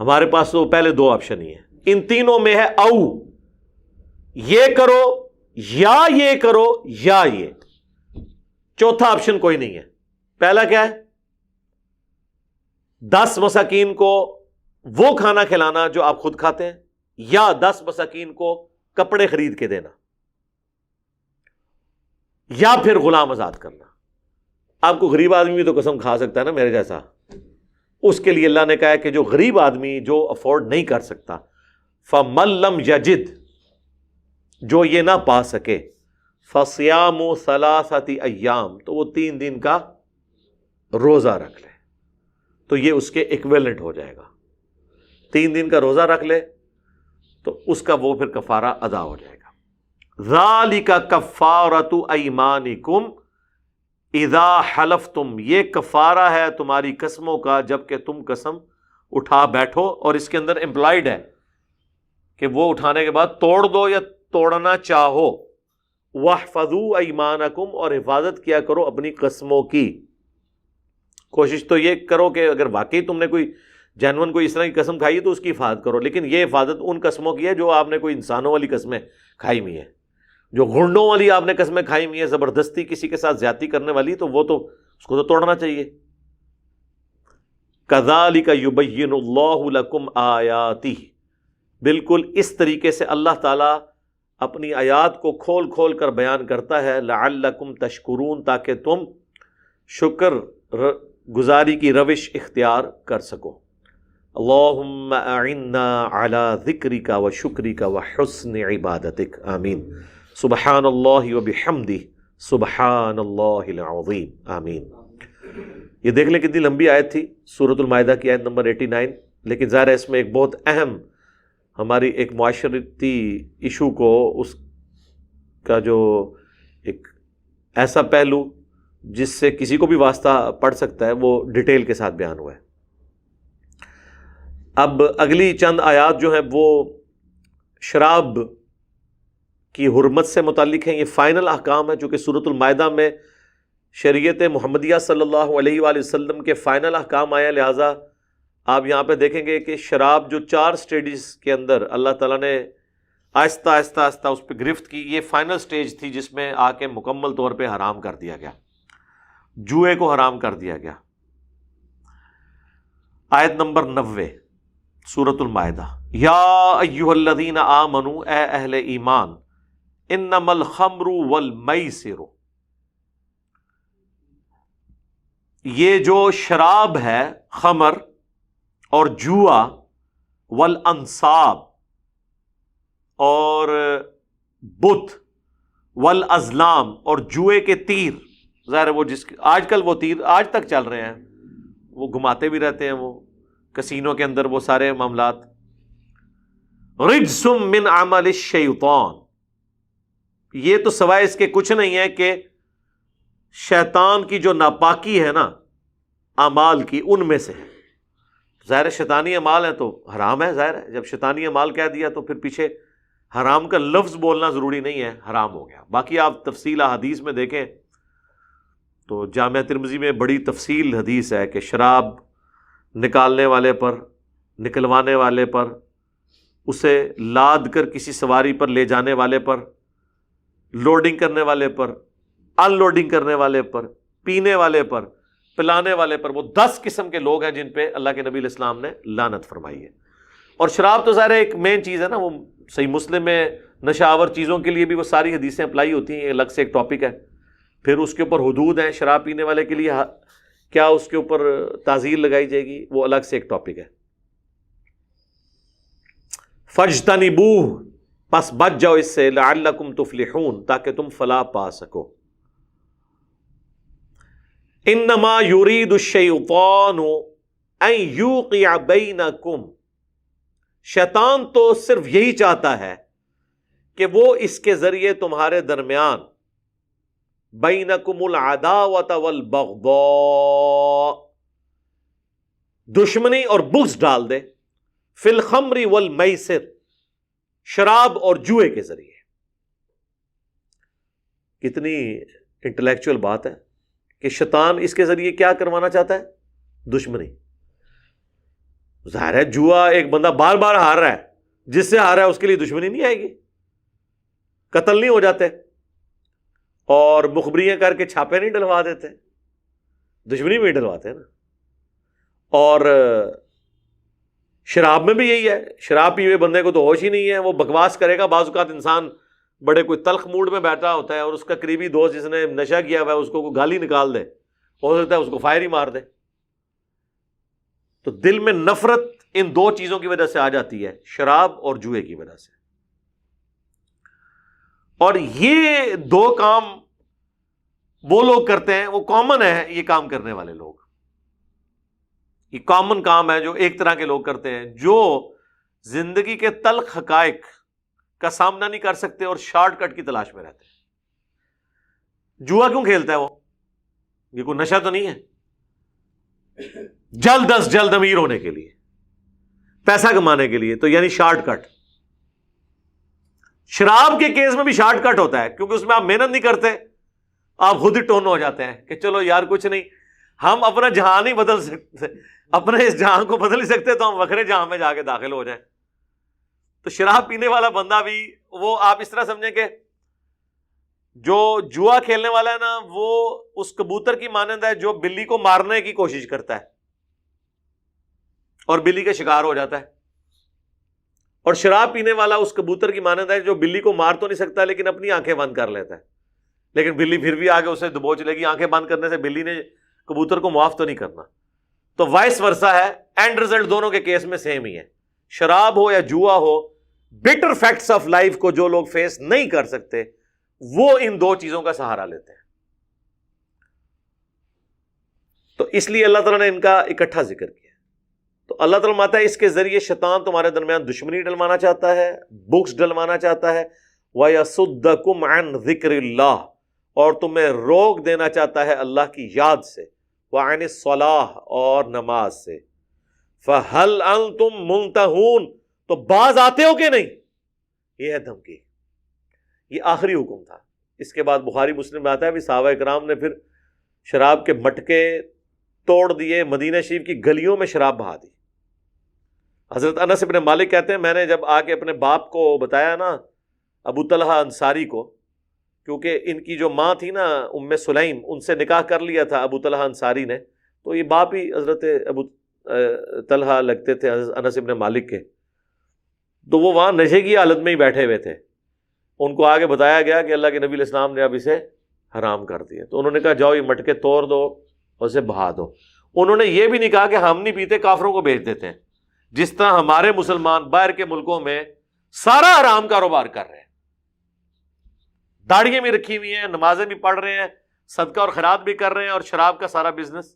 ہمارے پاس تو پہلے 2 آپشن ہی ہیں. ان تینوں میں ہے او، یہ کرو یا یہ کرو یا یہ، چوتھا آپشن کوئی نہیں ہے. پہلا کیا ہے؟ 10 مساکین کو وہ کھانا کھلانا جو آپ خود کھاتے ہیں، یا 10 مساکین کو کپڑے خرید کے دینا، یا پھر غلام آزاد کرنا. آپ کو غریب آدمی بھی تو قسم کھا سکتا ہے نا میرے جیسا، اس کے لیے اللہ نے کہا ہے کہ جو غریب آدمی جو افورڈ نہیں کر سکتا، فَمَن لَّمْ يَجِدْ، جو یہ نہ پا سکے، فَصِيَامُ ثَلَاثَةِ أَيَّامٍ، تو وہ 3 دن کا روزہ رکھ لے، تو یہ اس کے ایکویلنٹ ہو جائے گا۔ 3 دن کا روزہ رکھ لے تو اس کا وہ پھر کفارہ ادا ہو جائے گا۔ ذَلِكَ كَفَّارَةُ أَيْمَانِكُمْ اذا حلفتم، یہ کفارہ ہے تمہاری قسموں کا جب کہ تم قسم اٹھا بیٹھو، اور اس کے اندر امپلائڈ ہے کہ وہ اٹھانے کے بعد توڑ دو یا توڑنا چاہو۔ واحفظوا ایمانکم، اور حفاظت کیا کرو اپنی قسموں کی۔ کوشش تو یہ کرو کہ اگر واقعی تم نے کوئی جینون کوئی اس طرح کی قسم کھائی ہے تو اس کی حفاظت کرو، لیکن یہ حفاظت ان قسموں کی ہے جو آپ نے کوئی انسانوں والی قسمیں کھائی ہوئی ہیں، جو غنڈوں والی آپ نے قسمیں کھائی ہوئی ہیں، زبردستی کسی کے ساتھ زیادتی کرنے والی، تو وہ تو اس کو تو توڑنا چاہیے۔ کذالک یبین اللہ لکم آیاتہ، بالکل اس طریقے سے اللہ تعالیٰ اپنی آیات کو کھول کھول کر بیان کرتا ہے، لعلکم تشکرون، تاکہ تم شکر گزاری کی روش اختیار کر سکو۔ اللہم اعنا علی ذکرک و شکرک و حسن عبادتک، آمین۔ سبحان اللہ و بحمدہ سبحان اللہ العظیم، آمین۔ یہ دیکھ لیں کتنی لمبی آیت تھی، سورۃ المائدہ کی آیت نمبر 89، لیکن ظاہر ہے اس میں ایک بہت اہم ہماری ایک معاشرتی ایشو کو، اس کا جو ایک ایسا پہلو جس سے کسی کو بھی واسطہ پڑ سکتا ہے، وہ ڈیٹیل کے ساتھ بیان ہوا ہے۔ اب اگلی چند آیات جو ہیں وہ شراب کی حرمت سے متعلق ہیں، یہ فائنل احکام ہے، چونکہ سورۃ المائدہ میں شریعت محمدیہ صلی اللہ علیہ وآلہ وسلم کے فائنل احکام آیا، لہٰذا آپ یہاں پہ دیکھیں گے کہ شراب جو 4 سٹیجز کے اندر اللہ تعالیٰ نے آہستہ آہستہ آہستہ اس پہ گرفت کی، یہ فائنل سٹیج تھی جس میں آ کے مکمل طور پہ حرام کر دیا گیا، جوئے کو حرام کر دیا گیا۔ آیت نمبر 90 سورۃ المائدہ، یا ایھا الذین آمنوا، اے اہل ایمان، انما الخمر والمیسر، یہ جو شراب ہے، خمر اور جوا، والانصاب اور بت، والازلام اور جوئے کے تیر، ظاہر ہے وہ آج کل وہ تیر آج تک چل رہے ہیں، وہ گھماتے بھی رہتے ہیں وہ کسینوں کے اندر وہ سارے معاملات۔ رجس من عمل الشیطان، یہ تو سوائے اس کے کچھ نہیں ہے کہ شیطان کی جو ناپاکی ہے نا اعمال کی، ان میں سے ہے۔ ظاہر شیطانی اعمال ہیں تو حرام ہے، ظاہر ہے جب شیطانی اعمال کہہ دیا تو پھر پیچھے حرام کا لفظ بولنا ضروری نہیں ہے، حرام ہو گیا۔ باقی آپ تفصیل حدیث میں دیکھیں تو جامعہ ترمذی میں بڑی تفصیل حدیث ہے کہ شراب نکالنے والے پر، نکلوانے والے پر، اسے لاد کر کسی سواری پر لے جانے والے پر، لوڈنگ کرنے والے پر، ان لوڈنگ کرنے والے پر، پینے والے پر، پلانے والے پر، وہ 10 قسم کے لوگ ہیں جن پہ اللہ کے نبی علیہ السلام نے لعنت فرمائی ہے۔ اور شراب تو ظاہر ایک مین چیز ہے نا، وہ صحیح مسلم میں نشہ آور چیزوں کے لیے بھی وہ ساری حدیثیں اپلائی ہوتی ہیں، یہ الگ سے ایک ٹاپک ہے۔ پھر اس کے اوپر حدود ہیں، شراب پینے والے کے لیے کیا اس کے اوپر تعزیر لگائی جائے گی، وہ الگ سے ایک ٹاپک ہے۔ فاجتنبوہ، پس بچ جاؤ اس سے، لعلکم تفلحون، تاکہ تم فلاح پا سکو۔ انما یرید الشیطان ان یوقع بینکم، شیطان تو صرف یہی چاہتا ہے کہ وہ اس کے ذریعے تمہارے درمیان بینکم العداوۃ والبغضاء، دشمنی اور بغض ڈال دے، فی الخمر والمیسر، شراب اور جوئے کے ذریعے۔ کتنی انٹلیکچوئل بات ہے کہ شیطان اس کے ذریعے کیا کروانا چاہتا ہے؟ دشمنی۔ ظاہر ہے جوا ایک بندہ بار بار ہار رہا ہے، جس سے ہار رہا ہے اس کے لیے دشمنی نہیں آئے گی، قتل نہیں ہو جاتے اور مخبریاں کر کے چھاپے نہیں ڈلوا دیتے، دشمنی میں ڈلواتے ہیں نا۔ اور شراب میں بھی یہی ہے، شراب پیے ہوئے بندے کو تو ہوش ہی نہیں ہے، وہ بکواس کرے گا۔ بعض اوقات انسان بڑے کوئی تلخ موڈ میں بیٹھا ہوتا ہے اور اس کا قریبی دوست جس نے نشہ کیا ہوا ہے اس کو کوئی گالی نکال دے، ہو سکتا ہے اس کو فائر ہی مار دے۔ تو دل میں نفرت ان دو چیزوں کی وجہ سے آ جاتی ہے، شراب اور جوئے کی وجہ سے. اور یہ دو کام وہ لوگ کرتے ہیں، وہ کامن ہے یہ کام کرنے والے لوگ، یہ کامن کام ہے جو ایک طرح کے لوگ کرتے ہیں، جو زندگی کے تلخ حقائق کا سامنا نہیں کر سکتے اور شارٹ کٹ کی تلاش میں رہتے ہیں. جوا کیوں کھیلتا ہے وہ؟ یہ کوئی نشہ تو نہیں ہے، جلد از جلد امیر ہونے کے لیے، پیسہ کمانے کے لیے، تو یعنی شارٹ کٹ. شراب کے کیس میں بھی شارٹ کٹ ہوتا ہے، کیونکہ اس میں آپ محنت نہیں کرتے، آپ خود ہی ٹون ہو جاتے ہیں کہ چلو یار کچھ نہیں، ہم اپنا جہاں نہیں بدل سکتے، اپنے اس جہاں کو بدل نہیں سکتے، تو ہم وکھرے جہاں میں جا کے داخل ہو جائیں. تو شراب پینے والا بندہ بھی، وہ آپ اس طرح سمجھیں کہ جو جوا کھیلنے والا ہے نا، وہ اس کبوتر کی مانند ہے جو بلی کو مارنے کی کوشش کرتا ہے اور بلی کا شکار ہو جاتا ہے. اور شراب پینے والا اس کبوتر کی مانند ہے جو بلی کو مار تو نہیں سکتا لیکن اپنی آنکھیں بند کر لیتا ہے، لیکن بلی پھر بھی آگے اسے دبوچ لے گی. آنکھیں بند کرنے سے بلی نے کبوتر کو معاف تو نہیں کرنا. تو وائس ورسا ہے، اینڈ رزلٹ دونوں کے کیس میں سیم ہی ہے. شراب ہو یا جوا ہو، بٹر فیکٹس آف لائف کو جو لوگ فیس نہیں کر سکتے وہ ان دو چیزوں کا سہارا لیتے ہیں. تو اس لیے اللہ تعالیٰ نے ان کا اکٹھا ذکر کیا. تو اللہ تعالیٰ ماتا ہے اس کے ذریعے شیطان تمہارے درمیان دشمنی ڈلوانا چاہتا ہے، بغض ڈلوانا چاہتا ہے، وَيَصُدَّكُمْ عَنْ ذِكْرِ اللَّهِ، اور تمہیں روک دینا چاہتا ہے اللہ کی یاد سے، وَعَنِ الصَّلَاةِ، اور نماز سے. فَهَلْ أَنْتُمْ مُنْتَهُونَ، تو باز آتے ہو کہ نہیں؟ یہ ہے دھمکی، یہ آخری حکم تھا. اس کے بعد بخاری مسلم میں آتا ہے بھی صحابہ کرام نے پھر شراب کے مٹکے توڑ دیے، مدینہ شریف کی گلیوں میں شراب بہا دی. حضرت انس ابن مالک کہتے ہیں میں نے جب آ کے اپنے باپ کو بتایا نا، ابو طلحہ انصاری کو، کیونکہ ان کی جو ماں تھی نا ام سلیم، ان سے نکاح کر لیا تھا ابو طلحہ انصاری نے، تو یہ باپ ہی حضرت ابو طلحہ لگتے تھے حضرت انس ابن مالک کے. تو وہ وہاں نشے کی حالت میں ہی بیٹھے ہوئے تھے. ان کو آگے بتایا گیا کہ اللہ کے نبی علیہ السلام نے اب اسے حرام کر دیا. تو انہوں نے کہا جاؤ یہ مٹکے توڑ دو اور اسے بہا دو. انہوں نے یہ بھی نہیں کہا کہ ہم نہیں پیتے، کافروں کو بیچ دیتے ہیں، جس طرح ہمارے مسلمان باہر کے ملکوں میں سارا حرام کاروبار کر رہے ہیں، داڑیاں بھی رکھی ہوئی ہیں، نمازیں بھی پڑھ رہے ہیں، صدقہ اور خیرات بھی کر رہے ہیں، اور شراب کا سارا بزنس،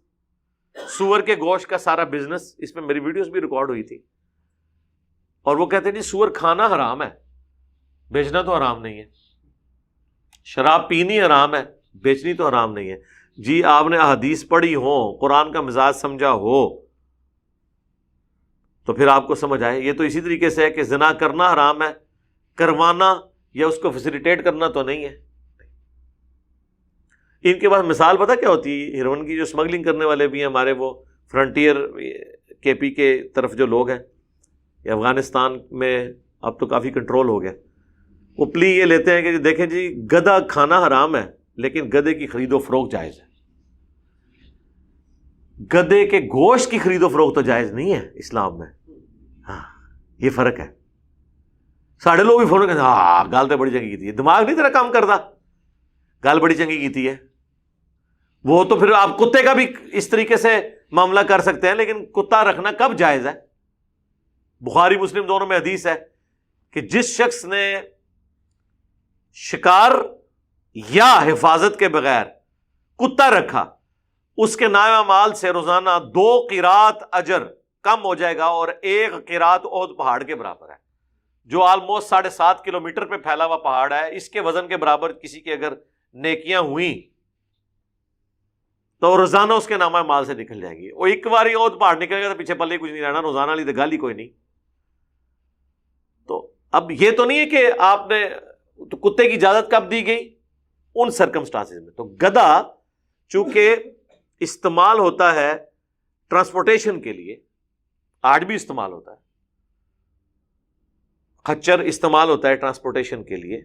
سور کے گوشت کا سارا بزنس. اس میں میری ویڈیوز بھی ریکارڈ ہوئی تھی. اور وہ کہتے ہیں جی سور کھانا حرام ہے، بیچنا تو حرام نہیں ہے. شراب پینی حرام ہے، بیچنی تو حرام نہیں ہے. جی آپ نے احادیث پڑھی ہو، قرآن کا مزاج سمجھا ہو، تو پھر آپ کو سمجھ آئے. یہ تو اسی طریقے سے ہے کہ زنا کرنا حرام ہے، کروانا یا اس کو فیسیلیٹیٹ کرنا تو نہیں ہے. ان کے پاس مثال پتہ کیا ہوتی ہے؟ ہیروئن کی جو اسمگلنگ کرنے والے بھی ہیں ہمارے، وہ فرنٹیئر کے پی کے طرف جو لوگ ہیں، یا افغانستان میں اب تو کافی کنٹرول ہو گیا، وہ پلی یہ لیتے ہیں کہ دیکھیں جی گدھا کھانا حرام ہے لیکن گدھے کی خرید و فروخت جائز ہے. گدھے کے گوشت کی خرید و فروخت تو جائز نہیں ہے اسلام میں. ہاں یہ فرق ہے. ساڑھے لوگ بھی فون کہتے ہیں ہاں گال تو بڑی چنگی کی ہے، دماغ نہیں تیرا کام کرتا، گال بڑی چنگی کی ہے. وہ تو پھر آپ کتے کا بھی اس طریقے سے معاملہ کر سکتے ہیں، لیکن کتا رکھنا کب جائز ہے؟ بخاری مسلم دونوں میں حدیث ہے کہ جس شخص نے شکار یا حفاظت کے بغیر کتا رکھا، اس کے نام اعمال سے روزانہ 2 قرات اجر کم ہو جائے گا، اور 1 قرات احد پہاڑ کے برابر ہے، جو آلموسٹ 7.5 کلومیٹر پہ پھیلا ہوا پہاڑ ہے. اس کے وزن کے برابر کسی کی اگر نیکیاں ہوئیں تو روزانہ اس کے نام اعمال سے نکل جائے گی. وہ ایک بار ہی احد پہاڑ نکل گا تو پیچھے پلے کچھ نہیں رہنا، روزانہ لی تو گالی کوئی نہیں. تو اب یہ تو نہیں ہے کہ آپ نے تو کتے کی اجازت کب دی گئی؟ ان سرکمسٹانسز میں. تو گدھا چونکہ استعمال ہوتا ہے ٹرانسپورٹیشن کے لیے، آج بھی استعمال ہوتا ہے، خچر استعمال ہوتا ہے ٹرانسپورٹیشن کے لیے.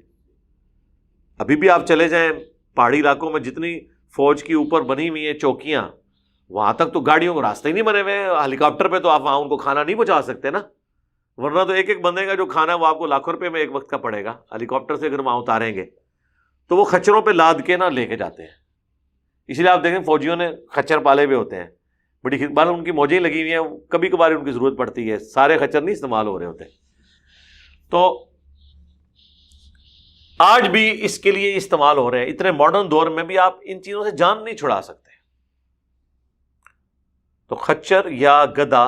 ابھی بھی آپ چلے جائیں پہاڑی علاقوں میں، جتنی فوج کی اوپر بنی ہوئی ہیں چوکیاں، وہاں تک تو گاڑیوں کو راستے ہی نہیں بنے ہوئے. ہیلی کاپٹر پہ تو آپ وہاں ان کو کھانا نہیں پہنچا سکتے نا، ورنہ تو ایک بندے کا جو کھانا ہے وہ آپ کو لاکھوں روپے میں ایک وقت کا پڑے گا. ہیلی کاپٹر سے اگر وہاں اتاریں گے تو وہ خچروں پہ لاد کے نہ لے کے جاتے ہیں. اسی لیے آپ دیکھیں فوجیوں نے خچر پالے ہوئے ہوتے ہیں. بڑی بار ان کی موجیں لگی ہوئی ہیں، کبھی کبھار ان کی ضرورت پڑتی ہے، سارے خچر نہیں استعمال ہو رہے ہوتے. تو آج بھی اس کے لیے استعمال ہو رہے ہیں. اتنے ماڈرن دور میں بھی آپ ان چیزوں سے جان نہیں چھڑا سکتے. تو خچر یا گدھا،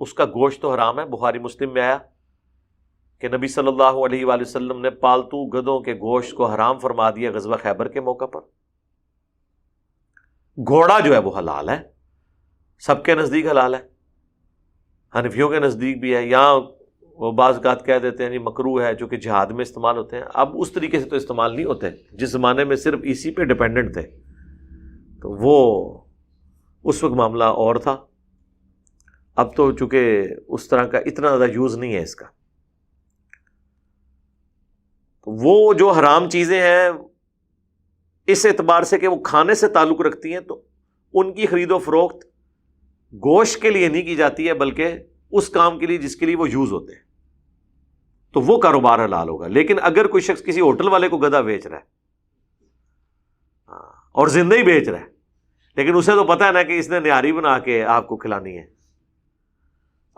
اس کا گوشت تو حرام ہے. بخاری مسلم میں آیا کہ نبی صلی اللہ علیہ وآلہ وسلم نے پالتو گدھوں کے گوشت کو حرام فرما دیا غزوہ خیبر کے موقع پر. گھوڑا جو ہے وہ حلال ہے، سب کے نزدیک حلال ہے، حنفیوں کے نزدیک بھی ہے. یہاں وہ بعض اوقات کہہ دیتے ہیں مکروہ ہے، جو کہ جہاد میں استعمال ہوتے ہیں. اب اس طریقے سے تو استعمال نہیں ہوتے. جس زمانے میں صرف اسی پہ ڈپینڈنٹ تھے تو وہ اس وقت معاملہ اور تھا. اب تو چونکہ اس طرح کا اتنا زیادہ یوز نہیں ہے اس کا. تو وہ جو حرام چیزیں ہیں اس اعتبار سے کہ وہ کھانے سے تعلق رکھتی ہیں، تو ان کی خرید و فروخت گوشت کے لیے نہیں کی جاتی ہے، بلکہ اس کام کے لیے جس کے لیے وہ یوز ہوتے ہیں، تو وہ کاروبار حلال ہوگا. لیکن اگر کوئی شخص کسی ہوٹل والے کو گدھا بیچ رہا ہے اور زندہ ہی بیچ رہا ہے، لیکن اسے تو پتہ ہے نا کہ اس نے نہاری بنا کے آپ کو کھلانی ہے.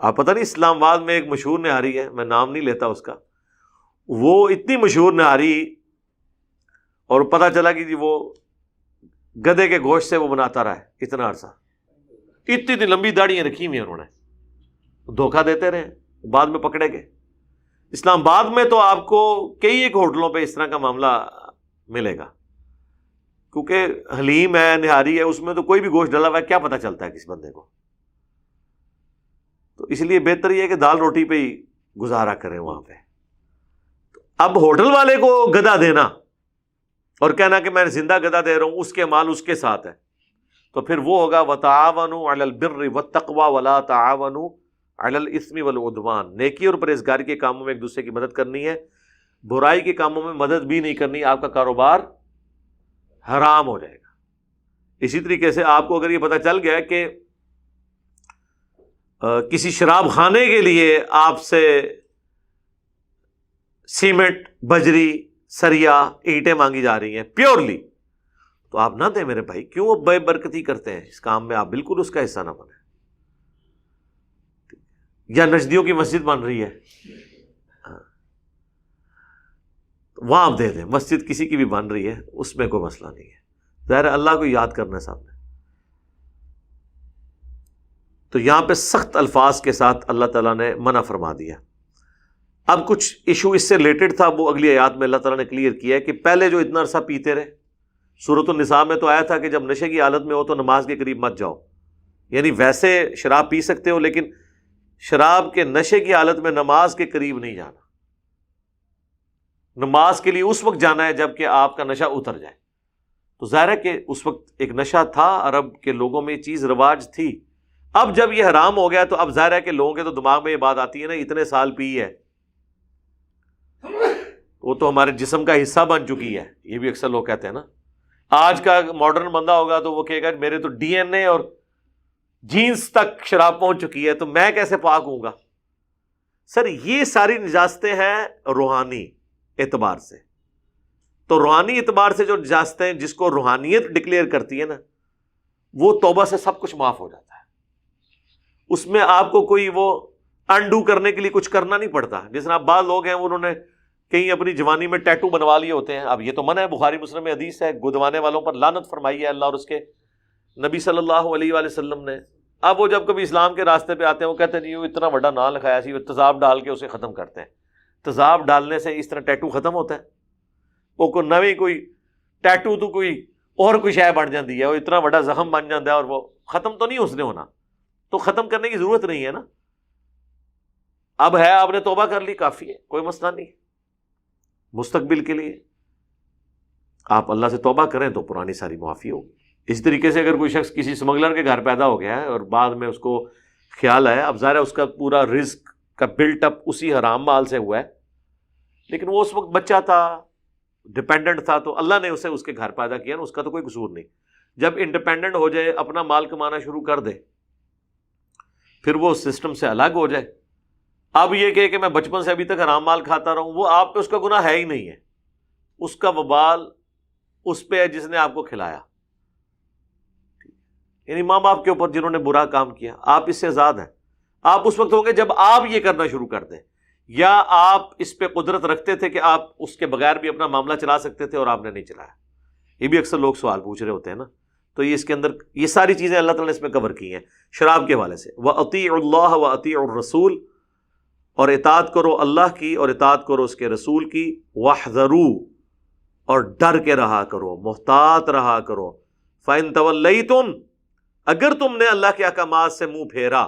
آپ پتہ نہیں اسلام آباد میں ایک مشہور نہاری ہے، میں نام نہیں لیتا اس کا، وہ اتنی مشہور نہاری، اور پتہ چلا کہ جی وہ گدھے کے گوشت سے وہ بناتا رہا ہے اتنا عرصہ. اتنی لمبی داڑیاں رکھی ہوئی ہیں انہوں نے، دھوکہ دیتے رہے، بعد میں پکڑے گئے. اسلام آباد میں تو آپ کو کئی ایک ہوٹلوں پہ اس طرح کا معاملہ ملے گا، کیونکہ حلیم ہے، نہاری ہے، اس میں تو کوئی بھی گوشت ڈلا ہوا ہے، کیا پتہ چلتا ہے کس بندے کو. تو اس لیے بہتر یہ ہے کہ دال روٹی پہ ہی گزارا کریں وہاں پہ. اب ہوٹل والے کو گدھا دینا اور کہنا کہ میں زندہ گدھا دے رہا ہوں، اس کے مال اس کے ساتھ ہے، تو پھر وہ ہوگا وَتَعَاوَنُوا عَلَى الْبِرِّ وَالتَّقْوَى وَلَا تَعَاوَنُوا عَلَى الْإِثْمِ وَالْعُدْوَانِ. نیکی اور پرہیزگاری کے کاموں میں ایک دوسرے کی مدد کرنی ہے، برائی کے کاموں میں مدد بھی نہیں کرنی. آپ کا کاروبار حرام ہو جائے گا. اسی طریقے سے آپ کو اگر یہ پتہ چل گیا کہ کسی شراب خانے کے لیے آپ سے سیمنٹ، بجری، سریا، اینٹیں مانگی جا رہی ہیں پیورلی، تو آپ نہ دیں میرے بھائی. کیوں بے برکتی کرتے ہیں اس کام میں؟ آپ بالکل اس کا حصہ نہ بنیں. یا نجدیوں کی مسجد بن رہی ہے، وہاں آپ دے دیں. مسجد کسی کی بھی بن رہی ہے، اس میں کوئی مسئلہ نہیں ہے. ظاہر ہے اللہ کو یاد کرنا ہے سامنے. تو یہاں پہ سخت الفاظ کے ساتھ اللہ تعالیٰ نے منع فرما دیا. اب کچھ ایشو اس سے ریلیٹڈ تھا، وہ اگلی آیات میں اللہ تعالیٰ نے کلیئر کیا ہے کہ پہلے جو اتنا عرصہ پیتے رہے، سورۃ النساء میں تو آیا تھا کہ جب نشے کی حالت میں ہو تو نماز کے قریب مت جاؤ. یعنی ویسے شراب پی سکتے ہو، لیکن شراب کے نشے کی حالت میں نماز کے قریب نہیں جانا. نماز کے لیے اس وقت جانا ہے جب کہ آپ کا نشہ اتر جائے. تو ظاہر ہے کہ اس وقت ایک نشہ تھا، عرب کے لوگوں میں یہ چیز رواج تھی. اب جب یہ حرام ہو گیا تو اب ظاہر ہے کہ لوگوں کے تو دماغ میں یہ بات آتی ہے نا، اتنے سال پی ہے، وہ تو ہمارے جسم کا حصہ بن چکی ہے. یہ بھی اکثر لوگ کہتے ہیں نا. آج کا ماڈرن بندہ ہوگا تو وہ کہے گا میرے تو ڈی این اے اور جینز تک شراب پہنچ چکی ہے، تو میں کیسے پاک ہوں گا؟ سر یہ ساری نجاستیں ہیں روحانی اعتبار سے. تو روحانی اعتبار سے جو نجاستیں جس کو روحانیت ڈکلیئر کرتی ہے نا، وہ توبہ سے سب کچھ معاف ہو جاتا ہے. اس میں آپ کو کوئی وہ انڈو کرنے کے لیے کچھ کرنا نہیں پڑتا. جس طرح بعض لوگ ہیں انہوں نے کہیں اپنی جوانی میں ٹیٹو بنوا لیے ہوتے ہیں. اب یہ تو منع ہے، بخاری مسلم میں حدیث ہے، گدوانے والوں پر لعنت فرمائی ہے اللہ اور اس کے نبی صلی اللہ علیہ وآلہ وسلم نے. اب وہ جب کبھی اسلام کے راستے پہ آتے ہیں وہ کہتے ہیں جی وہ اتنا بڑا نام لکھایا سی، وہ تیزاب ڈال کے اسے ختم کرتے ہیں. تیزاب ڈالنے سے اس طرح ٹیٹو ختم ہوتا ہے؟ وہ کوئی نویں کوئی ٹیٹو تو کوئی اور کوئی شے بن جاتی ہے، وہ اتنا بڑا زخم بن جاتا ہے اور وہ ختم تو نہیں اس نے ہونا. تو ختم کرنے کی ضرورت نہیں ہے نا. اب ہے، آپ نے توبہ کر لی، کافی ہے، کوئی مسئلہ نہیں. مستقبل کے لیے آپ اللہ سے توبہ کریں تو پرانی ساری معافی ہوگی. اس طریقے سے اگر کوئی شخص کسی اسمگلر کے گھر پیدا ہو گیا ہے اور بعد میں اس کو خیال آیا، اب ظاہر ہے اس کا پورا رزق کا بلٹ اپ اسی حرام مال سے ہوا ہے، لیکن وہ اس وقت بچہ تھا، ڈپینڈنٹ تھا، تو اللہ نے اسے اس کے گھر پیدا کیا نا، اس کا تو کوئی قصور نہیں. جب انڈیپینڈنٹ ہو جائے، اپنا مال کمانا شروع کر دے، پھر وہ سسٹم سے الگ ہو جائے. اب یہ کہ میں بچپن سے ابھی تک حرام مال کھاتا رہوں، وہ آپ پہ اس کا گناہ ہے ہی نہیں ہے. اس کا وبال اس پہ ہے جس نے آپ کو کھلایا. یعنی ماں باپ کے اوپر جنہوں نے برا کام کیا، آپ اس سے آزاد ہیں. آپ اس وقت ہوں گے جب آپ یہ کرنا شروع کر دیں، یا آپ اس پہ قدرت رکھتے تھے کہ آپ اس کے بغیر بھی اپنا معاملہ چلا سکتے تھے اور آپ نے نہیں چلایا. یہ بھی اکثر لوگ سوال پوچھ رہے ہوتے ہیں نا. تو یہ اس کے اندر یہ ساری چیزیں اللہ تعالیٰ نے اس میں کور کی ہیں شراب کے حوالے سے. وَأَطِيعُوا اللَّهَ وَأَطِيعُوا الرَّسُولَ، اور اطاعت کرو اللہ کی اور اطاعت کرو اس کے رسول کی. وَاحْذَرُوا، اور ڈر کے رہا کرو، محتاط رہا کرو. فَإِن تَوَلَّيْتُمْ، اگر تم نے اللہ کے احکامات سے منہ پھیرا،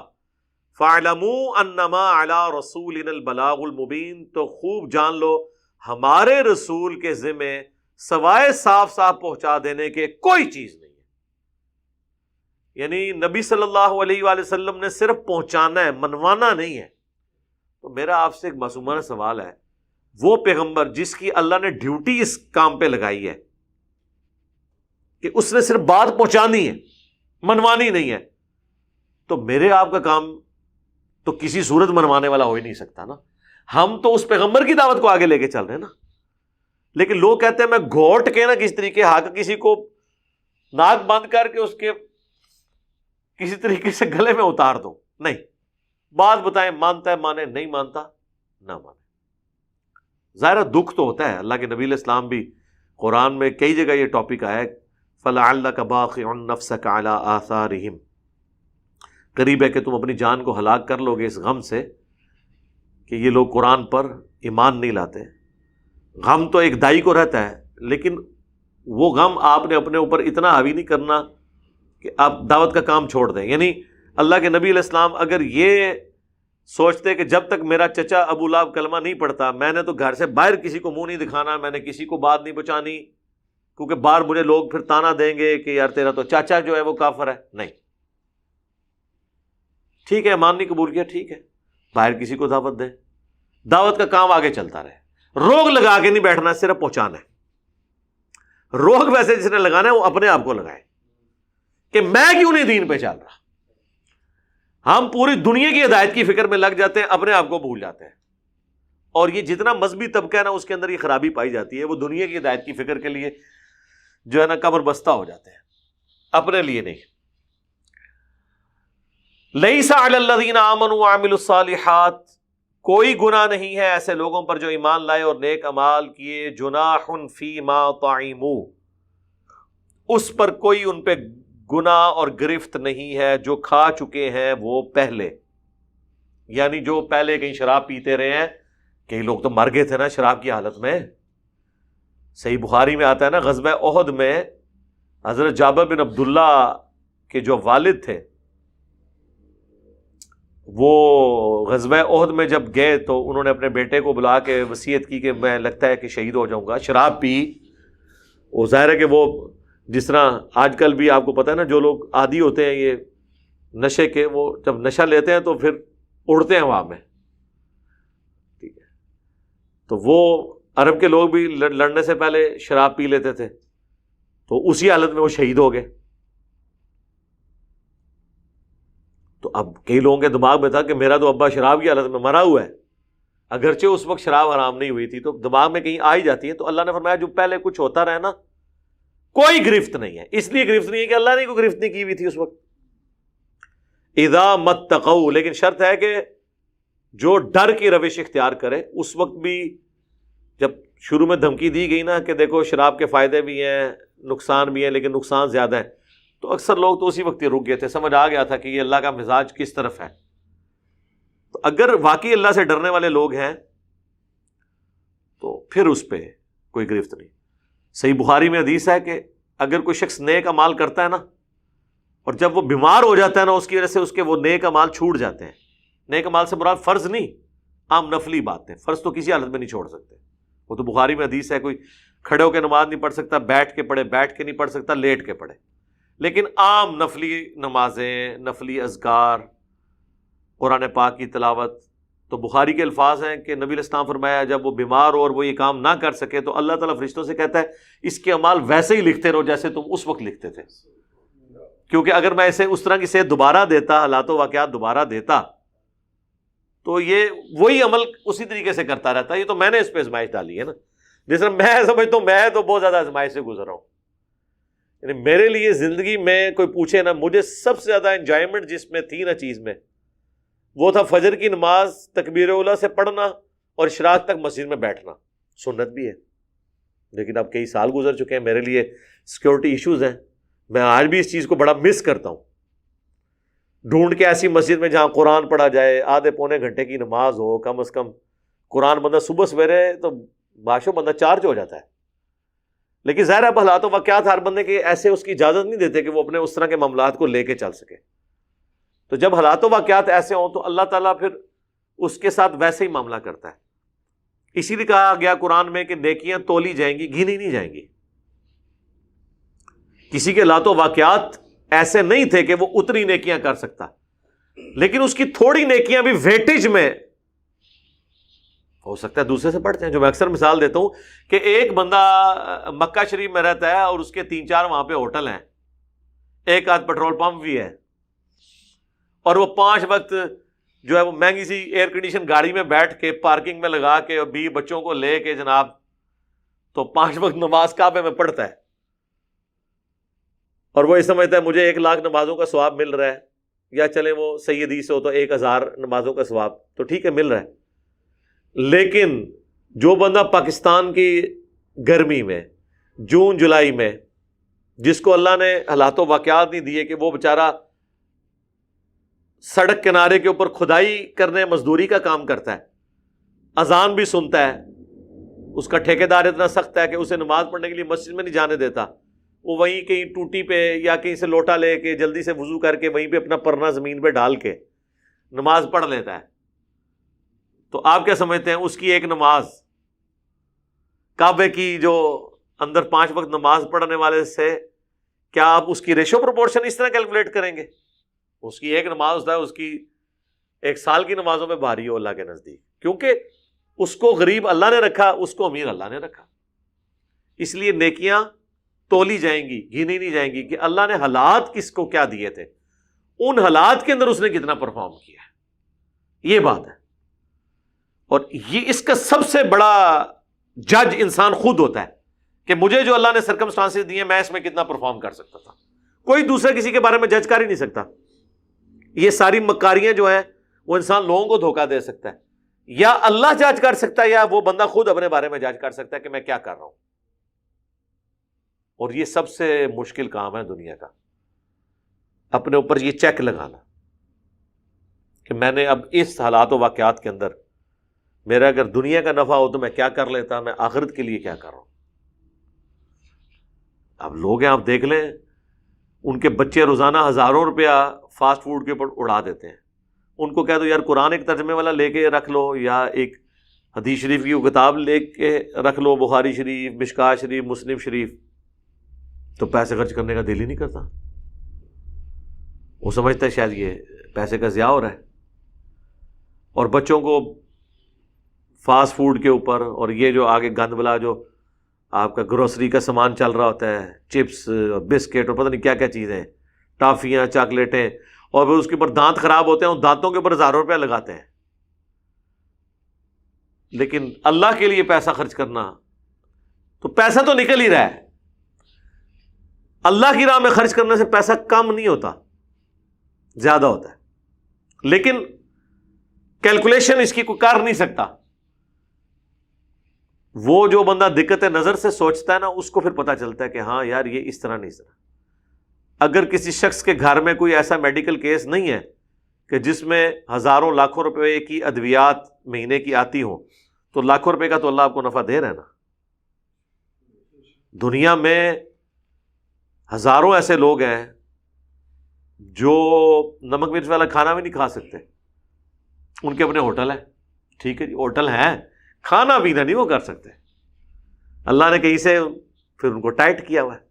فَاعْلَمُوا أَنَّمَا عَلَىٰ رَسُولِنَا الْبَلَاغُ الْمُبِينُ، تو خوب جان لو ہمارے رسول کے ذمہ سوائے صاف صاف پہنچا دینے کے کوئی چیز نہیں ہے. یعنی نبی صلی اللہ علیہ وآلہ وسلم نے صرف پہنچانا ہے، منوانا نہیں ہے. تو میرا آپ سے ایک معصومانہ سوال ہے، وہ پیغمبر جس کی اللہ نے ڈیوٹی اس کام پہ لگائی ہے کہ اس نے صرف بات پہنچانی ہے، منوانی نہیں ہے، تو میرے آپ کا کام تو کسی صورت منوانے والا ہو ہی نہیں سکتا نا. ہم تو اس پیغمبر کی دعوت کو آگے لے کے چل رہے ہیں نا. لیکن لوگ کہتے ہیں میں گھوٹ کے نا کس طریقے کسی کو ناک بند کر کے اس کے کسی طریقے سے گلے میں اتار دو. نہیں، بات بتائیں، مانتا ہے مانے، نہیں مانتا نہ مانے. ظاہر دکھ تو ہوتا ہے. اللہ کے نبی علیہ السلام بھی قرآن میں کئی جگہ یہ ٹاپک آیا ہے، فَلَعَلَّكَ بَاخِعٌ نَفْسَكَ عَلَىٰ آثَارِهِمْ، قریب ہے کہ تم اپنی جان کو ہلاک کر لو گے اس غم سے کہ یہ لوگ قرآن پر ایمان نہیں لاتے. غم تو ایک دائی کو رہتا ہے، لیکن وہ غم آپ نے اپنے اوپر اتنا حاوی نہیں کرنا کہ آپ دعوت کا کام چھوڑ دیں. یعنی اللہ کے نبی علیہ السلام اگر یہ سوچتے کہ جب تک میرا چچا ابو لہب کلمہ نہیں پڑھتا، میں نے تو گھر سے باہر کسی کو منہ نہیں دکھانا، میں نے کسی کو بات نہیں پہنچانی، کیونکہ باہر مجھے لوگ پھر تانا دیں گے کہ یار تیرا تو چاچا جو ہے وہ کافر ہے. نہیں، ٹھیک ہے مان نہیں قبول کیا، ٹھیک ہے باہر کسی کو دعوت دیں، دعوت کا کام آگے چلتا رہے. روگ لگا کے نہیں بیٹھنا، صرف پہنچانا ہے. روگ ویسے جس نے لگانا ہے وہ اپنے آپ کو لگائے کہ میں کیوں نہیں دین پہ چل رہا. ہم پوری دنیا کی ہدایت کی فکر میں لگ جاتے ہیں، اپنے آپ کو بھول جاتے ہیں. اور یہ جتنا مذہبی طبقہ ہے نا اس کے اندر یہ خرابی پائی جاتی ہے. وہ دنیا کی ہدایت کی فکر کے لیے جو ہے نا کمر بستہ ہو جاتے ہیں، اپنے لیے نہیں. لیس علی الذین آمنوا وعملوا الصالحات، کوئی گناہ نہیں ہے ایسے لوگوں پر جو ایمان لائے اور نیک اعمال کیے. جناح فیما طعموا، اس پر کوئی ان پہ گناہ اور گرفت نہیں ہے جو کھا چکے ہیں وہ پہلے. یعنی جو پہلے کہیں شراب پیتے رہے ہیں، کئی لوگ تو مر گئے تھے نا شراب کی حالت میں. صحیح بخاری میں آتا ہے نا غزوہ احد میں حضرت جابر بن عبداللہ کے جو والد تھے وہ غزوہ احد میں جب گئے تو انہوں نے اپنے بیٹے کو بلا کے وصیت کی کہ میں لگتا ہے کہ شہید ہو جاؤں گا. شراب پی. وہ ظاہر ہے کہ وہ جس طرح آج کل بھی آپ کو پتہ ہے نا جو لوگ عادی ہوتے ہیں یہ نشے کے، وہ جب نشہ لیتے ہیں تو پھر اڑتے ہیں ہوا میں. ٹھیک ہے، تو وہ عرب کے لوگ بھی لڑنے سے پہلے شراب پی لیتے تھے، تو اسی حالت میں وہ شہید ہو گئے. تو اب کئی لوگوں کے دماغ میں تھا کہ میرا تو ابا شراب کی حالت میں مرا ہوا ہے، اگرچہ اس وقت شراب حرام نہیں ہوئی تھی، تو دماغ میں کہیں آ ہی جاتی ہے. تو اللہ نے فرمایا جو پہلے کچھ ہوتا رہے نا کوئی گرفت نہیں ہے. اس لیے گرفت نہیں ہے کہ اللہ نے کوئی گرفت نہیں کی ہوئی تھی اس وقت. اذا متقوا، لیکن شرط ہے کہ جو ڈر کی روش اختیار کرے. اس وقت بھی جب شروع میں دھمکی دی گئی نا کہ دیکھو شراب کے فائدے بھی ہیں نقصان بھی ہیں لیکن نقصان زیادہ ہے، تو اکثر لوگ تو اسی وقت ہی رک گئے تھے. سمجھ آ گیا تھا کہ یہ اللہ کا مزاج کس طرف ہے. تو اگر واقعی اللہ سے ڈرنے والے لوگ ہیں تو پھر اس پہ کوئی گرفت نہیں. صحیح بخاری میں حدیث ہے کہ اگر کوئی شخص نیک اعمال کرتا ہے نا اور جب وہ بیمار ہو جاتا ہے نا اس کی وجہ سے اس کے وہ نیک اعمال چھوٹ جاتے ہیں. نیک اعمال سے مراد فرض نہیں، عام نفلی بات ہے. فرض تو کسی حالت میں نہیں چھوڑ سکتے. وہ تو بخاری میں حدیث ہے کوئی کھڑے ہو کے نماز نہیں پڑھ سکتا، بیٹھ کے پڑھے، بیٹھ کے نہیں پڑھ سکتا، لیٹ کے پڑھے. لیکن عام نفلی نمازیں، نفلی اذکار، قرآن پاک کی تلاوت، تو بخاری کے الفاظ ہیں کہ نبی علیہ السلام فرمایا جب وہ بیمار ہو اور وہ یہ کام نہ کر سکے تو اللہ تعالیٰ فرشتوں سے کہتا ہے اس کے اعمال ویسے ہی لکھتے رہو جیسے تم اس وقت لکھتے تھے، کیونکہ اگر میں اسے اس طرح کی صحت دوبارہ دیتا، حالات و واقعات دوبارہ دیتا، تو یہ وہی عمل اسی طریقے سے کرتا رہتا. یہ تو میں نے اس پہ آزمائش ڈالی ہے نا. جس طرح میں سمجھتا ہوں میں تو بہت زیادہ آزمائش سے گزر رہا ہوں. یعنی میرے لیے زندگی میں کوئی پوچھے نا، مجھے سب سے زیادہ انجوائمنٹ جس میں تھی نا چیز میں، وہ تھا فجر کی نماز تکبیر اولیٰ سے پڑھنا اور اشراق تک مسجد میں بیٹھنا. سنت بھی ہے، لیکن اب کئی سال گزر چکے ہیں، میرے لیے سیکورٹی ایشوز ہیں، میں آج بھی اس چیز کو بڑا مس کرتا ہوں. ڈھونڈ کے ایسی مسجد میں جہاں قرآن پڑھا جائے، آدھے پونے گھنٹے کی نماز ہو کم از کم. قرآن بندہ صبح سویرے تو باشو بندہ چارج ہو جاتا ہے، لیکن ظاہر اب حالات و واقعات ہر بندے کے ایسے اس کی اجازت نہیں دیتے کہ وہ اپنے اس طرح کے معاملات کو لے کے چل سکے. تو جب حالات و واقعات ایسے ہوں تو اللہ تعالیٰ پھر اس کے ساتھ ویسے ہی معاملہ کرتا ہے. اسی لیے کہا گیا قرآن میں کہ نیکیاں تولی جائیں گی، گنی نہیں جائیں گی. کسی کے حالات و واقعات ایسے نہیں تھے کہ وہ اتنی نیکیاں کر سکتا، لیکن اس کی تھوڑی نیکیاں بھی ویٹیج میں ہو سکتا ہے دوسرے سے بڑھتے ہیں. جو میں اکثر مثال دیتا ہوں کہ ایک بندہ مکہ شریف میں رہتا ہے اور اس کے 3-4 وہاں پہ ہوٹل ہیں، ایک آدھ پیٹرول پمپ بھی ہے، اور وہ 5 وقت جو ہے وہ مہنگی سی ایئر کنڈیشن گاڑی میں بیٹھ کے پارکنگ میں لگا کے اور 20 بچوں کو لے کے جناب تو 5 وقت نماز کعبے میں پڑھتا ہے، اور وہ یہ سمجھتا ہے مجھے 1 لاکھ نمازوں کا ثواب مل رہا ہے، یا چلے وہ سیدی سے ہو تو 1000 نمازوں کا ثواب تو ٹھیک ہے مل رہا ہے. لیکن جو بندہ پاکستان کی گرمی میں جون جولائی میں جس کو اللہ نے حالات و واقعات نہیں دیے کہ وہ بیچارہ سڑک کنارے کے اوپر کھدائی کرنے مزدوری کا کام کرتا ہے، اذان بھی سنتا ہے، اس کا ٹھیکیدار اتنا سخت ہے کہ اسے نماز پڑھنے کے لیے مسجد میں نہیں جانے دیتا، وہ وہیں کہیں ٹوٹی پہ یا کہیں سے لوٹا لے کے جلدی سے وضو کر کے وہیں پہ اپنا پرنا زمین پہ ڈال کے نماز پڑھ لیتا ہے. تو آپ کیا سمجھتے ہیں اس کی ایک نماز کعبے کی جو اندر 5 وقت نماز پڑھنے والے سے، کیا آپ اس کی ریشو پروپورشن اس طرح کیلکولیٹ کریں گے؟ اس کی ایک نماز ہوتا ہے اس کی 1 سال کی نمازوں میں بھاری ہو اللہ کے نزدیک، کیونکہ اس کو غریب اللہ نے رکھا، اس کو امیر اللہ نے رکھا. اس لیے نیکیاں تولی جائیں گی، گنی نہیں جائیں گی کہ اللہ نے حالات کس کو کیا دیے تھے، ان حالات کے اندر اس نے کتنا پرفارم کیا ہے. یہ بات ہے، اور یہ اس کا سب سے بڑا جج انسان خود ہوتا ہے کہ مجھے جو اللہ نے سرکمسٹانسز دیے میں اس میں کتنا پرفارم کر سکتا تھا. کوئی دوسرا کسی کے بارے میں جج کر ہی نہیں سکتا. یہ ساری مکاریاں جو ہیں وہ انسان لوگوں کو دھوکہ دے سکتا ہے، یا اللہ جج کر سکتا ہے یا وہ بندہ خود اپنے بارے میں جج کر سکتا ہے کہ میں کیا کر رہا ہوں. اور یہ سب سے مشکل کام ہے دنیا کا، اپنے اوپر یہ چیک لگانا کہ میں نے اب اس حالات و واقعات کے اندر میرا اگر دنیا کا نفع ہو تو میں کیا کر لیتا، میں آخرت کے لیے کیا کر رہا ہوں. اب لوگ ہیں، آپ دیکھ لیں ان کے بچے روزانہ ہزاروں روپیہ فاسٹ فوڈ کے اوپر اڑا دیتے ہیں. ان کو کہہ دو یار قرآن ایک ترجمے والا لے کے رکھ لو، یا ایک حدیث شریف کی کتاب لے کے رکھ لو، بخاری شریف، مشکاۃ شریف، مسلم شریف، تو پیسے خرچ کرنے کا دل ہی نہیں کرتا. وہ سمجھتا ہے شاید یہ پیسے کا ضیاع ہو رہا ہے. اور بچوں کو فاسٹ فوڈ کے اوپر، اور یہ جو آگے گند بلا جو آپ کا گروسری کا سامان چل رہا ہوتا ہے، چپس اور بسکٹ اور پتہ نہیں کیا کیا چیزیں، ٹافیاں، چاکلیٹیں، اور پھر اس کے اوپر دانت خراب ہوتے ہیں، ان دانتوں کے اوپر ہزاروں روپیہ لگاتے ہیں. لیکن اللہ کے لیے پیسہ خرچ کرنا، تو پیسہ تو نکل ہی رہا ہے. اللہ کی راہ میں خرچ کرنے سے پیسہ کم نہیں ہوتا، زیادہ ہوتا ہے. لیکن کیلکولیشن اس کی کوئی کر نہیں سکتا. وہ جو بندہ دقت نظر سے سوچتا ہے نا، اس کو پھر پتا چلتا ہے کہ ہاں یار یہ اس طرح نہیں اس طرح. اگر کسی شخص کے گھر میں کوئی ایسا میڈیکل کیس نہیں ہے کہ جس میں ہزاروں لاکھوں روپے کی ادویات مہینے کی آتی ہوں، تو لاکھوں روپے کا تو اللہ آپ کو نفع دے رہا ہے نا. دنیا میں ہزاروں ایسے لوگ ہیں جو نمک مرچ والا کھانا بھی نہیں کھا سکتے، ان کے اپنے ہوٹل ہیں. ٹھیک ہے جی، ہوٹل ہیں، کھانا پینا نہیں وہ کر سکتے. اللہ نے کہیں سے پھر ان کو ٹائٹ کیا ہوا ہے.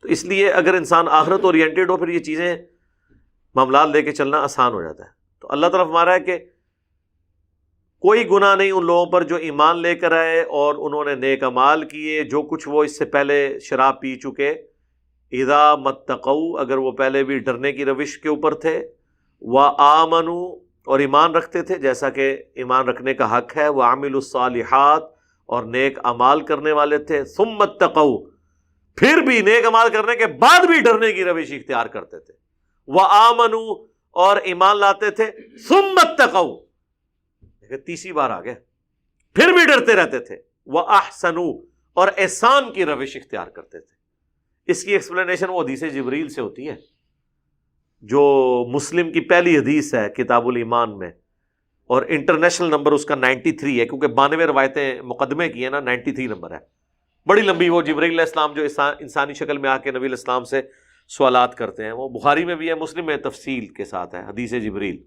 تو اس لیے اگر انسان آخرت اورینٹیڈ ہو، پھر یہ چیزیں معاملات لے کے چلنا آسان ہو جاتا ہے. تو اللہ تعالیٰ فرما رہا ہے کہ کوئی گناہ نہیں ان لوگوں پر جو ایمان لے کر آئے اور انہوں نے نیک اعمال کیے، جو کچھ وہ اس سے پہلے شراب پی چکے. اذا متقوا، اگر وہ پہلے بھی ڈرنے کی روش کے اوپر تھے، وآمنوا، اور ایمان رکھتے تھے جیسا کہ ایمان رکھنے کا حق ہے، وعملوا الصالحات، اور نیک اعمال کرنے والے تھے. ثم اتقوا، پھر بھی نیک اعمال کرنے کے بعد بھی ڈرنے کی روش اختیار کرتے تھے. وَآمَنُوا اور ایمان لاتے تھے. ثُمَّ اتَّقَوْا تیسری بار آ گئے, پھر بھی ڈرتے رہتے تھے. وَأَحْسَنُوا اور احسان کی روش اختیار کرتے تھے. اس کی ایکسپلینیشن وہ حدیث جبریل سے ہوتی ہے جو مسلم کی پہلی حدیث ہے کتاب الایمان میں, اور انٹرنیشنل نمبر اس کا 93 ہے, کیونکہ 92 روایتیں مقدمے کی ہیں نا, 93 نمبر ہے. بڑی لمبی. وہ جبرائیل علیہ السلام جو انسانی شکل میں آ کے نبی علیہ السلام سے سوالات کرتے ہیں, وہ بخاری میں بھی ہے, مسلم میں تفصیل کے ساتھ ہے حدیث جبریل.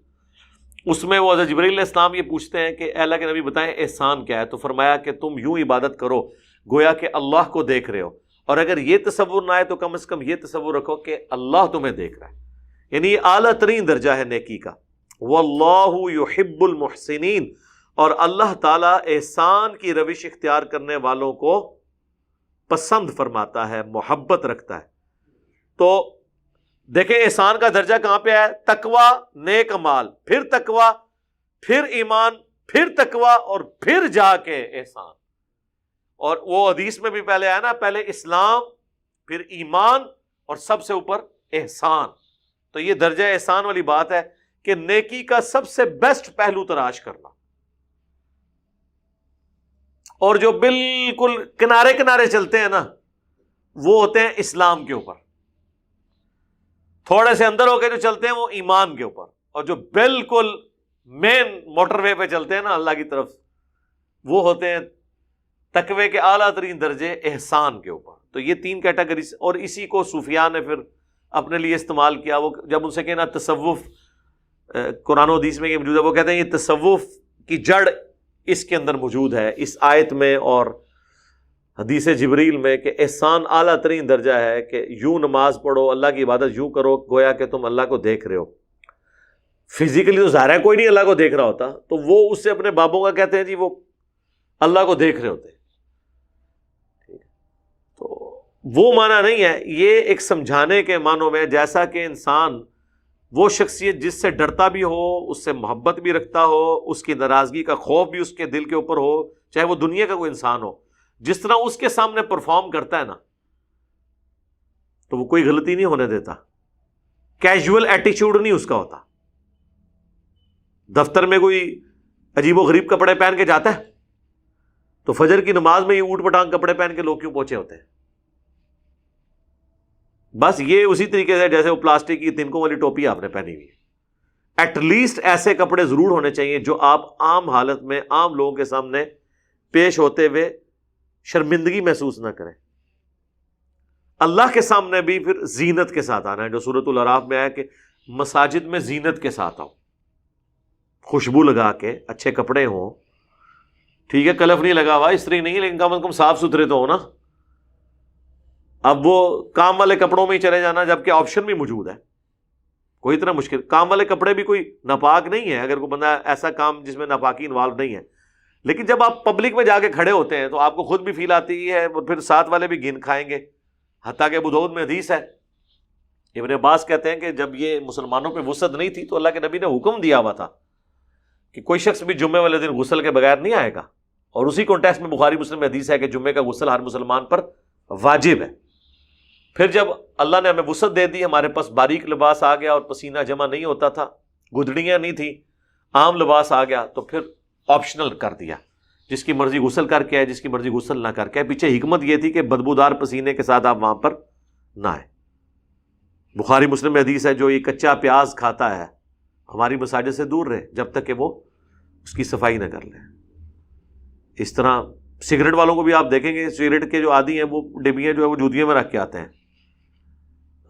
اس میں وہ حضرت جبرائیل علیہ السلام یہ پوچھتے ہیں کہ اے اللہ کے نبی بتائیں احسان کیا ہے. تو فرمایا کہ تم یوں عبادت کرو گویا کہ اللہ کو دیکھ رہے ہو, اور اگر یہ تصور نہ آئے تو کم از کم یہ تصور رکھو کہ اللہ تمہیں دیکھ رہا ہے. یعنی یہ اعلیٰ ترین درجہ ہے نیکی کا. واللہ یحب المحسنین اور اللہ تعالیٰ احسان کی روش اختیار کرنے والوں کو پسند فرماتا ہے, محبت رکھتا ہے. تو دیکھیں احسان کا درجہ کہاں پہ ہے؟ تقوی, نیک اعمال, پھر تقوی, پھر ایمان, پھر تقوی, اور پھر جا کے احسان. اور وہ حدیث میں بھی پہلے آیا نا, پہلے اسلام, پھر ایمان, اور سب سے اوپر احسان. تو یہ درجہ احسان والی بات ہے کہ نیکی کا سب سے بیسٹ پہلو تلاش کرنا. اور جو بالکل کنارے کنارے چلتے ہیں نا, وہ ہوتے ہیں اسلام کے اوپر. تھوڑے سے اندر ہو کے جو چلتے ہیں وہ ایمان کے اوپر, اور جو بالکل مین موٹر وے پہ چلتے ہیں نا اللہ کی طرف, وہ ہوتے ہیں تقوی کے اعلیٰ ترین درجے احسان کے اوپر. تو یہ تین کیٹیگریز, اور اسی کو صوفیاء نے پھر اپنے لیے استعمال کیا. وہ جب ان سے کہنا تصوف, قرآن و حدیث میں یہ موجود ہے, وہ کہتے ہیں یہ تصوف کی جڑ اس کے اندر موجود ہے, اس آیت میں اور حدیث جبریل میں, کہ احسان اعلیٰ ترین درجہ ہے کہ یوں نماز پڑھو, اللہ کی عبادت یوں کرو گویا کہ تم اللہ کو دیکھ رہے ہو. فزیکلی تو ظاہر ہے کوئی نہیں اللہ کو دیکھ رہا ہوتا, تو وہ اس سے اپنے بابوں کا کہتے ہیں جی وہ اللہ کو دیکھ رہے ہوتے ہیں. تو وہ معنی نہیں ہے, یہ ایک سمجھانے کے معنوں میں, جیسا کہ انسان وہ شخصیت جس سے ڈرتا بھی ہو, اس سے محبت بھی رکھتا ہو, اس کی ناراضگی کا خوف بھی اس کے دل کے اوپر ہو, چاہے وہ دنیا کا کوئی انسان ہو, جس طرح اس کے سامنے پرفارم کرتا ہے نا, تو وہ کوئی غلطی نہیں ہونے دیتا. کیجول ایٹیچیوڈ نہیں اس کا ہوتا. دفتر میں کوئی عجیب و غریب کپڑے پہن کے جاتا ہے تو فجر کی نماز میں یہ اوٹ پٹانگ کپڑے پہن کے لوگ کیوں پہنچے ہوتے ہیں؟ بس یہ اسی طریقے سے جیسے وہ پلاسٹک کی تنکوں والی ٹوپی آپ نے پہنی ہوئی ہے. ایٹ لیسٹ ایسے کپڑے ضرور ہونے چاہیے جو آپ عام حالت میں عام لوگوں کے سامنے پیش ہوتے ہوئے شرمندگی محسوس نہ کریں. اللہ کے سامنے بھی پھر زینت کے ساتھ آنا ہے, جو سورۃ الاعراف میں آیا کہ مساجد میں زینت کے ساتھ آؤ, خوشبو لگا کے, اچھے کپڑے ہوں, ٹھیک ہے, کلف نہیں لگا ہوا, استری نہیں, لیکن کم از کم صاف ستھرے تو ہو نا. اب وہ کام والے کپڑوں میں ہی چلے جانا, جبکہ آپشن بھی موجود ہے, کوئی اتنا مشکل. کام والے کپڑے بھی کوئی ناپاک نہیں ہے, اگر کوئی بندہ ایسا کام جس میں ناپاکی انوالو نہیں ہے, لیکن جب آپ پبلک میں جا کے کھڑے ہوتے ہیں تو آپ کو خود بھی فیل آتی ہے, اور پھر ساتھ والے بھی گن کھائیں گے. حتیٰ کہ ابو داؤد میں حدیث ہے, ابن عباس کہتے ہیں کہ جب یہ مسلمانوں پہ وسعت نہیں تھی تو اللہ کے نبی نے حکم دیا ہوا تھا کہ کوئی شخص بھی جمعے والے دن غسل کے بغیر نہیں آئے گا, اور اسی کانٹیکسٹ میں بخاری مسلم میں حدیث ہے کہ جمعے کا غسل ہر مسلمان پر واجب ہے. پھر جب اللہ نے ہمیں وسعت دے دی, ہمارے پاس باریک لباس آ گیا اور پسینہ جمع نہیں ہوتا تھا, گدڑیاں نہیں تھی, عام لباس آ گیا, تو پھر آپشنل کر دیا, جس کی مرضی غسل کر کے آئے, جس کی مرضی غسل نہ کر کے آئے. پیچھے حکمت یہ تھی کہ بدبودار پسینے کے ساتھ آپ وہاں پر نہ آئے. بخاری مسلم میں حدیث ہے جو یہ کچا پیاز کھاتا ہے ہماری مساجد سے دور رہے جب تک کہ وہ اس کی صفائی نہ کر لے. اس طرح سگریٹ والوں کو بھی آپ دیکھیں گے, سگریٹ کے جو عادی ہیں وہ ڈبیاں جو ہے وہ جوتیوں میں رکھ کے آتے ہیں,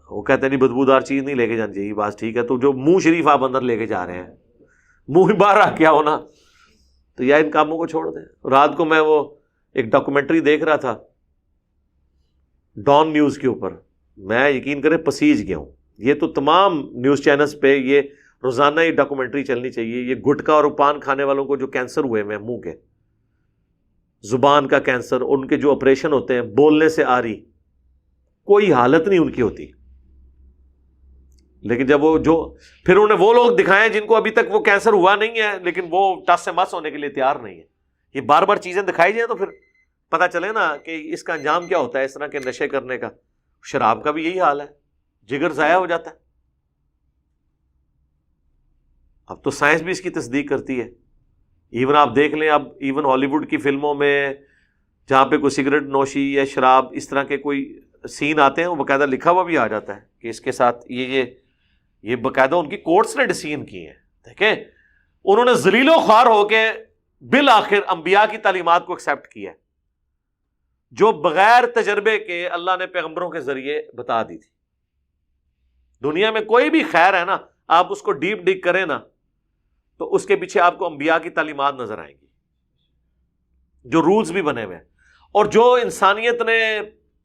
وہ کہتے ہیں نہیں بدبودار چیز نہیں لے کے جانی چاہیے. بات ٹھیک ہے, تو جو منہ شریف آپ اندر لے کے جا رہے ہیں, منہ ہی باہر رکھ کے آؤ نا, تو یا ان کاموں کو چھوڑ دیں. رات کو میں وہ ایک ڈاکومنٹری دیکھ رہا تھا ڈان نیوز کے اوپر, میں یقین کریں پسیج گیا ہوں. یہ تو تمام نیوز چینلز پہ یہ روزانہ یہ ڈاکومنٹری چلنی چاہیے. یہ گٹکا اور پان کھانے والوں کو جو کینسر ہوئے ہیں منہ کے, زبان کا کینسر, ان کے جو آپریشن ہوتے ہیں, بولنے سے آ رہی, کوئی حالت نہیں ان کی ہوتی. لیکن جب وہ جو پھر انہیں وہ لوگ دکھائیں جن کو ابھی تک وہ کینسر ہوا نہیں ہے, لیکن وہ ٹس سے مس ہونے کے لیے تیار نہیں ہے. یہ بار بار چیزیں دکھائی جائیں تو پھر پتہ چلے نا کہ اس کا انجام کیا ہوتا ہے اس طرح کے نشے کرنے کا. شراب کا بھی یہی حال ہے, جگر ضائع ہو جاتا ہے. اب تو سائنس بھی اس کی تصدیق کرتی ہے. ایون آپ دیکھ لیں, اب ایون ہالی ووڈ کی فلموں میں جہاں پہ کوئی سگریٹ نوشی یا شراب اس طرح کے کوئی سین آتے ہیں, وہ باقاعدہ لکھا ہوا بھی آ جاتا ہے کہ اس کے ساتھ یہ باقاعدہ ان کی کورٹس نے ڈیسیژن کی ہیں. دیکھیں انہوں نے ذلیل و خوار ہو کے بالآخر انبیاء کی تعلیمات کو ایکسیپٹ کیا ہے جو بغیر تجربے کے اللہ نے پیغمبروں کے ذریعے بتا دی تھی. دنیا میں کوئی بھی خیر ہے نا, آپ اس کو ڈیپ ڈگ کریں نا تو اس کے پیچھے آپ کو انبیاء کی تعلیمات نظر آئیں گی, جو رولز بھی بنے ہوئے ہیں. اور جو انسانیت نے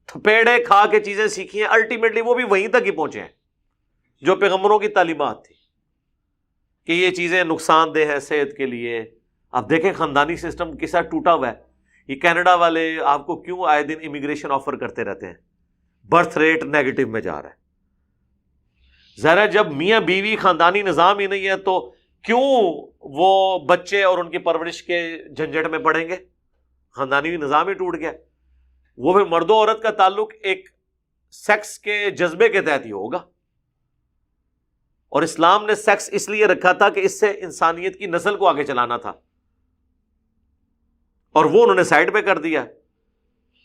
تھپیڑے کھا کے چیزیں سیکھی ہیں, الٹیمیٹلی وہ بھی وہیں تک ہی پہنچے ہیں جو پیغمبروں کی تعلیمات تھی کہ یہ چیزیں نقصان دہ ہیں صحت کے لیے. آپ دیکھیں خاندانی سسٹم کے ساتھ ٹوٹا ہوا ہے. یہ کینیڈا والے آپ کو کیوں آئے دن امیگریشن آفر کرتے رہتے ہیں, برتھ ریٹ نیگیٹو میں جا رہا ہے. ذرا جب میاں بیوی خاندانی نظام ہی نہیں ہے تو کیوں وہ بچے اور ان کی پرورش کے جھنجھٹ میں پڑیں گے؟ خاندانی نظام ہی ٹوٹ گیا. وہ پھر مرد و عورت کا تعلق ایک سیکس کے جذبے کے تحت ہی ہوگا. اور اسلام نے سیکس اس لیے رکھا تھا کہ اس سے انسانیت کی نسل کو آگے چلانا تھا, اور وہ انہوں نے سائڈ پہ کر دیا.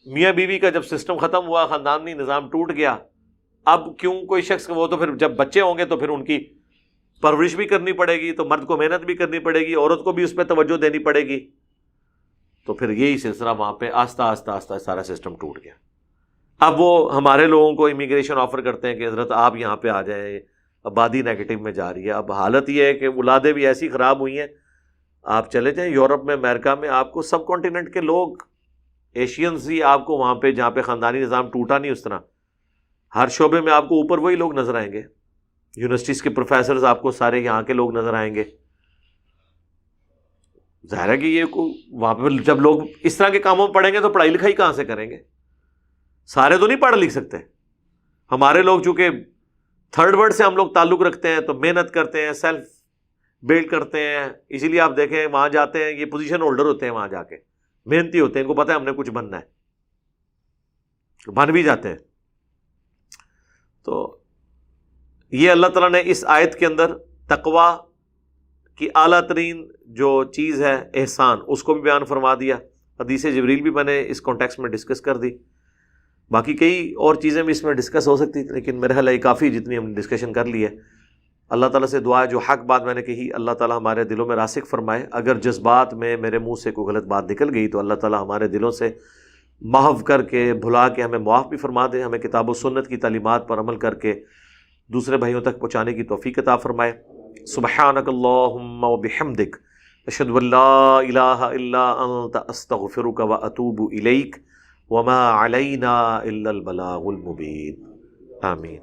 میاں بیوی کا جب سسٹم ختم ہوا, خاندانی نظام ٹوٹ گیا, اب کیوں کوئی شخص, وہ تو پھر جب بچے ہوں گے تو پھر ان کی پرورش بھی کرنی پڑے گی, تو مرد کو محنت بھی کرنی پڑے گی, عورت کو بھی اس پہ توجہ دینی پڑے گی. تو پھر یہی سلسلہ وہاں پہ آہستہ آہستہ آہستہ سارا سسٹم ٹوٹ گیا. اب وہ ہمارے لوگوں کو امیگریشن آفر کرتے ہیں کہ حضرت آپ یہاں پہ آ جائیں, آبادی نیگیٹو میں جا رہی ہے. اب حالت یہ ہے کہ اولادیں بھی ایسی خراب ہوئی ہیں, آپ چلے جائیں یورپ میں, امریکہ میں, آپ کو سب کانٹیننٹ کے لوگ, ایشینز ہی آپ کو وہاں پہ جہاں پہ خاندانی نظام ٹوٹا نہیں اس طرح, ہر شعبے میں آپ کو اوپر وہی لوگ نظر آئیں گے. یونیورسٹیز کے پروفیسرز آپ کو سارے یہاں کے لوگ نظر آئیں گے. ظاہر ہے کہ یہ وہاں پہ جب لوگ اس طرح کے کاموں میں پڑھیں گے تو پڑھائی لکھائی کہاں سے کریں گے؟ سارے تو نہیں پڑھ لکھ سکتے. ہمارے لوگ چونکہ تھرڈ ورلڈ سے ہم لوگ تعلق رکھتے ہیں تو محنت کرتے ہیں, سیلف بلڈ کرتے ہیں. اسی لیے آپ دیکھیں وہاں جاتے ہیں, یہ پوزیشن ہولڈر ہوتے ہیں, وہاں جا کے محنتی ہوتے ہیں, ان کو پتہ ہے ہم نے کچھ بننا ہے, بن بھی جاتے ہیں. تو یہ اللہ تعالیٰ نے اس آیت کے اندر تقوی کی اعلیٰ ترین جو چیز ہے احسان, اس کو بھی بیان فرما دیا. حدیث جبریل بھی میں نے اس کانٹیکس میں ڈسکس کر دی. باقی کئی اور چیزیں بھی اس میں ڈسکس ہو سکتی تھیں, لیکن میرے خیال ہے کافی جتنی ہم نے ڈسکشن کر لی ہے. اللہ تعالیٰ سے دعا ہے جو حق بات میں نے کہی اللہ تعالیٰ ہمارے دلوں میں راسخ فرمائے. اگر جذبات میں میرے منہ سے کوئی غلط بات نکل گئی تو اللہ تعالیٰ ہمارے دلوں سے محو کر کے بھلا کے ہمیں معاف بھی فرما دے, ہمیں کتاب و سنت کی تعلیمات پر عمل کر کے دوسرے بھائیوں تک پہنچانے کی توفیق عطا فرمائے. سبحانک اللہم و بحمدک اشہد ان لا الہ الا انت استغفرک و اتوب الیک وما علینا الا البلاغ المبین. آمین.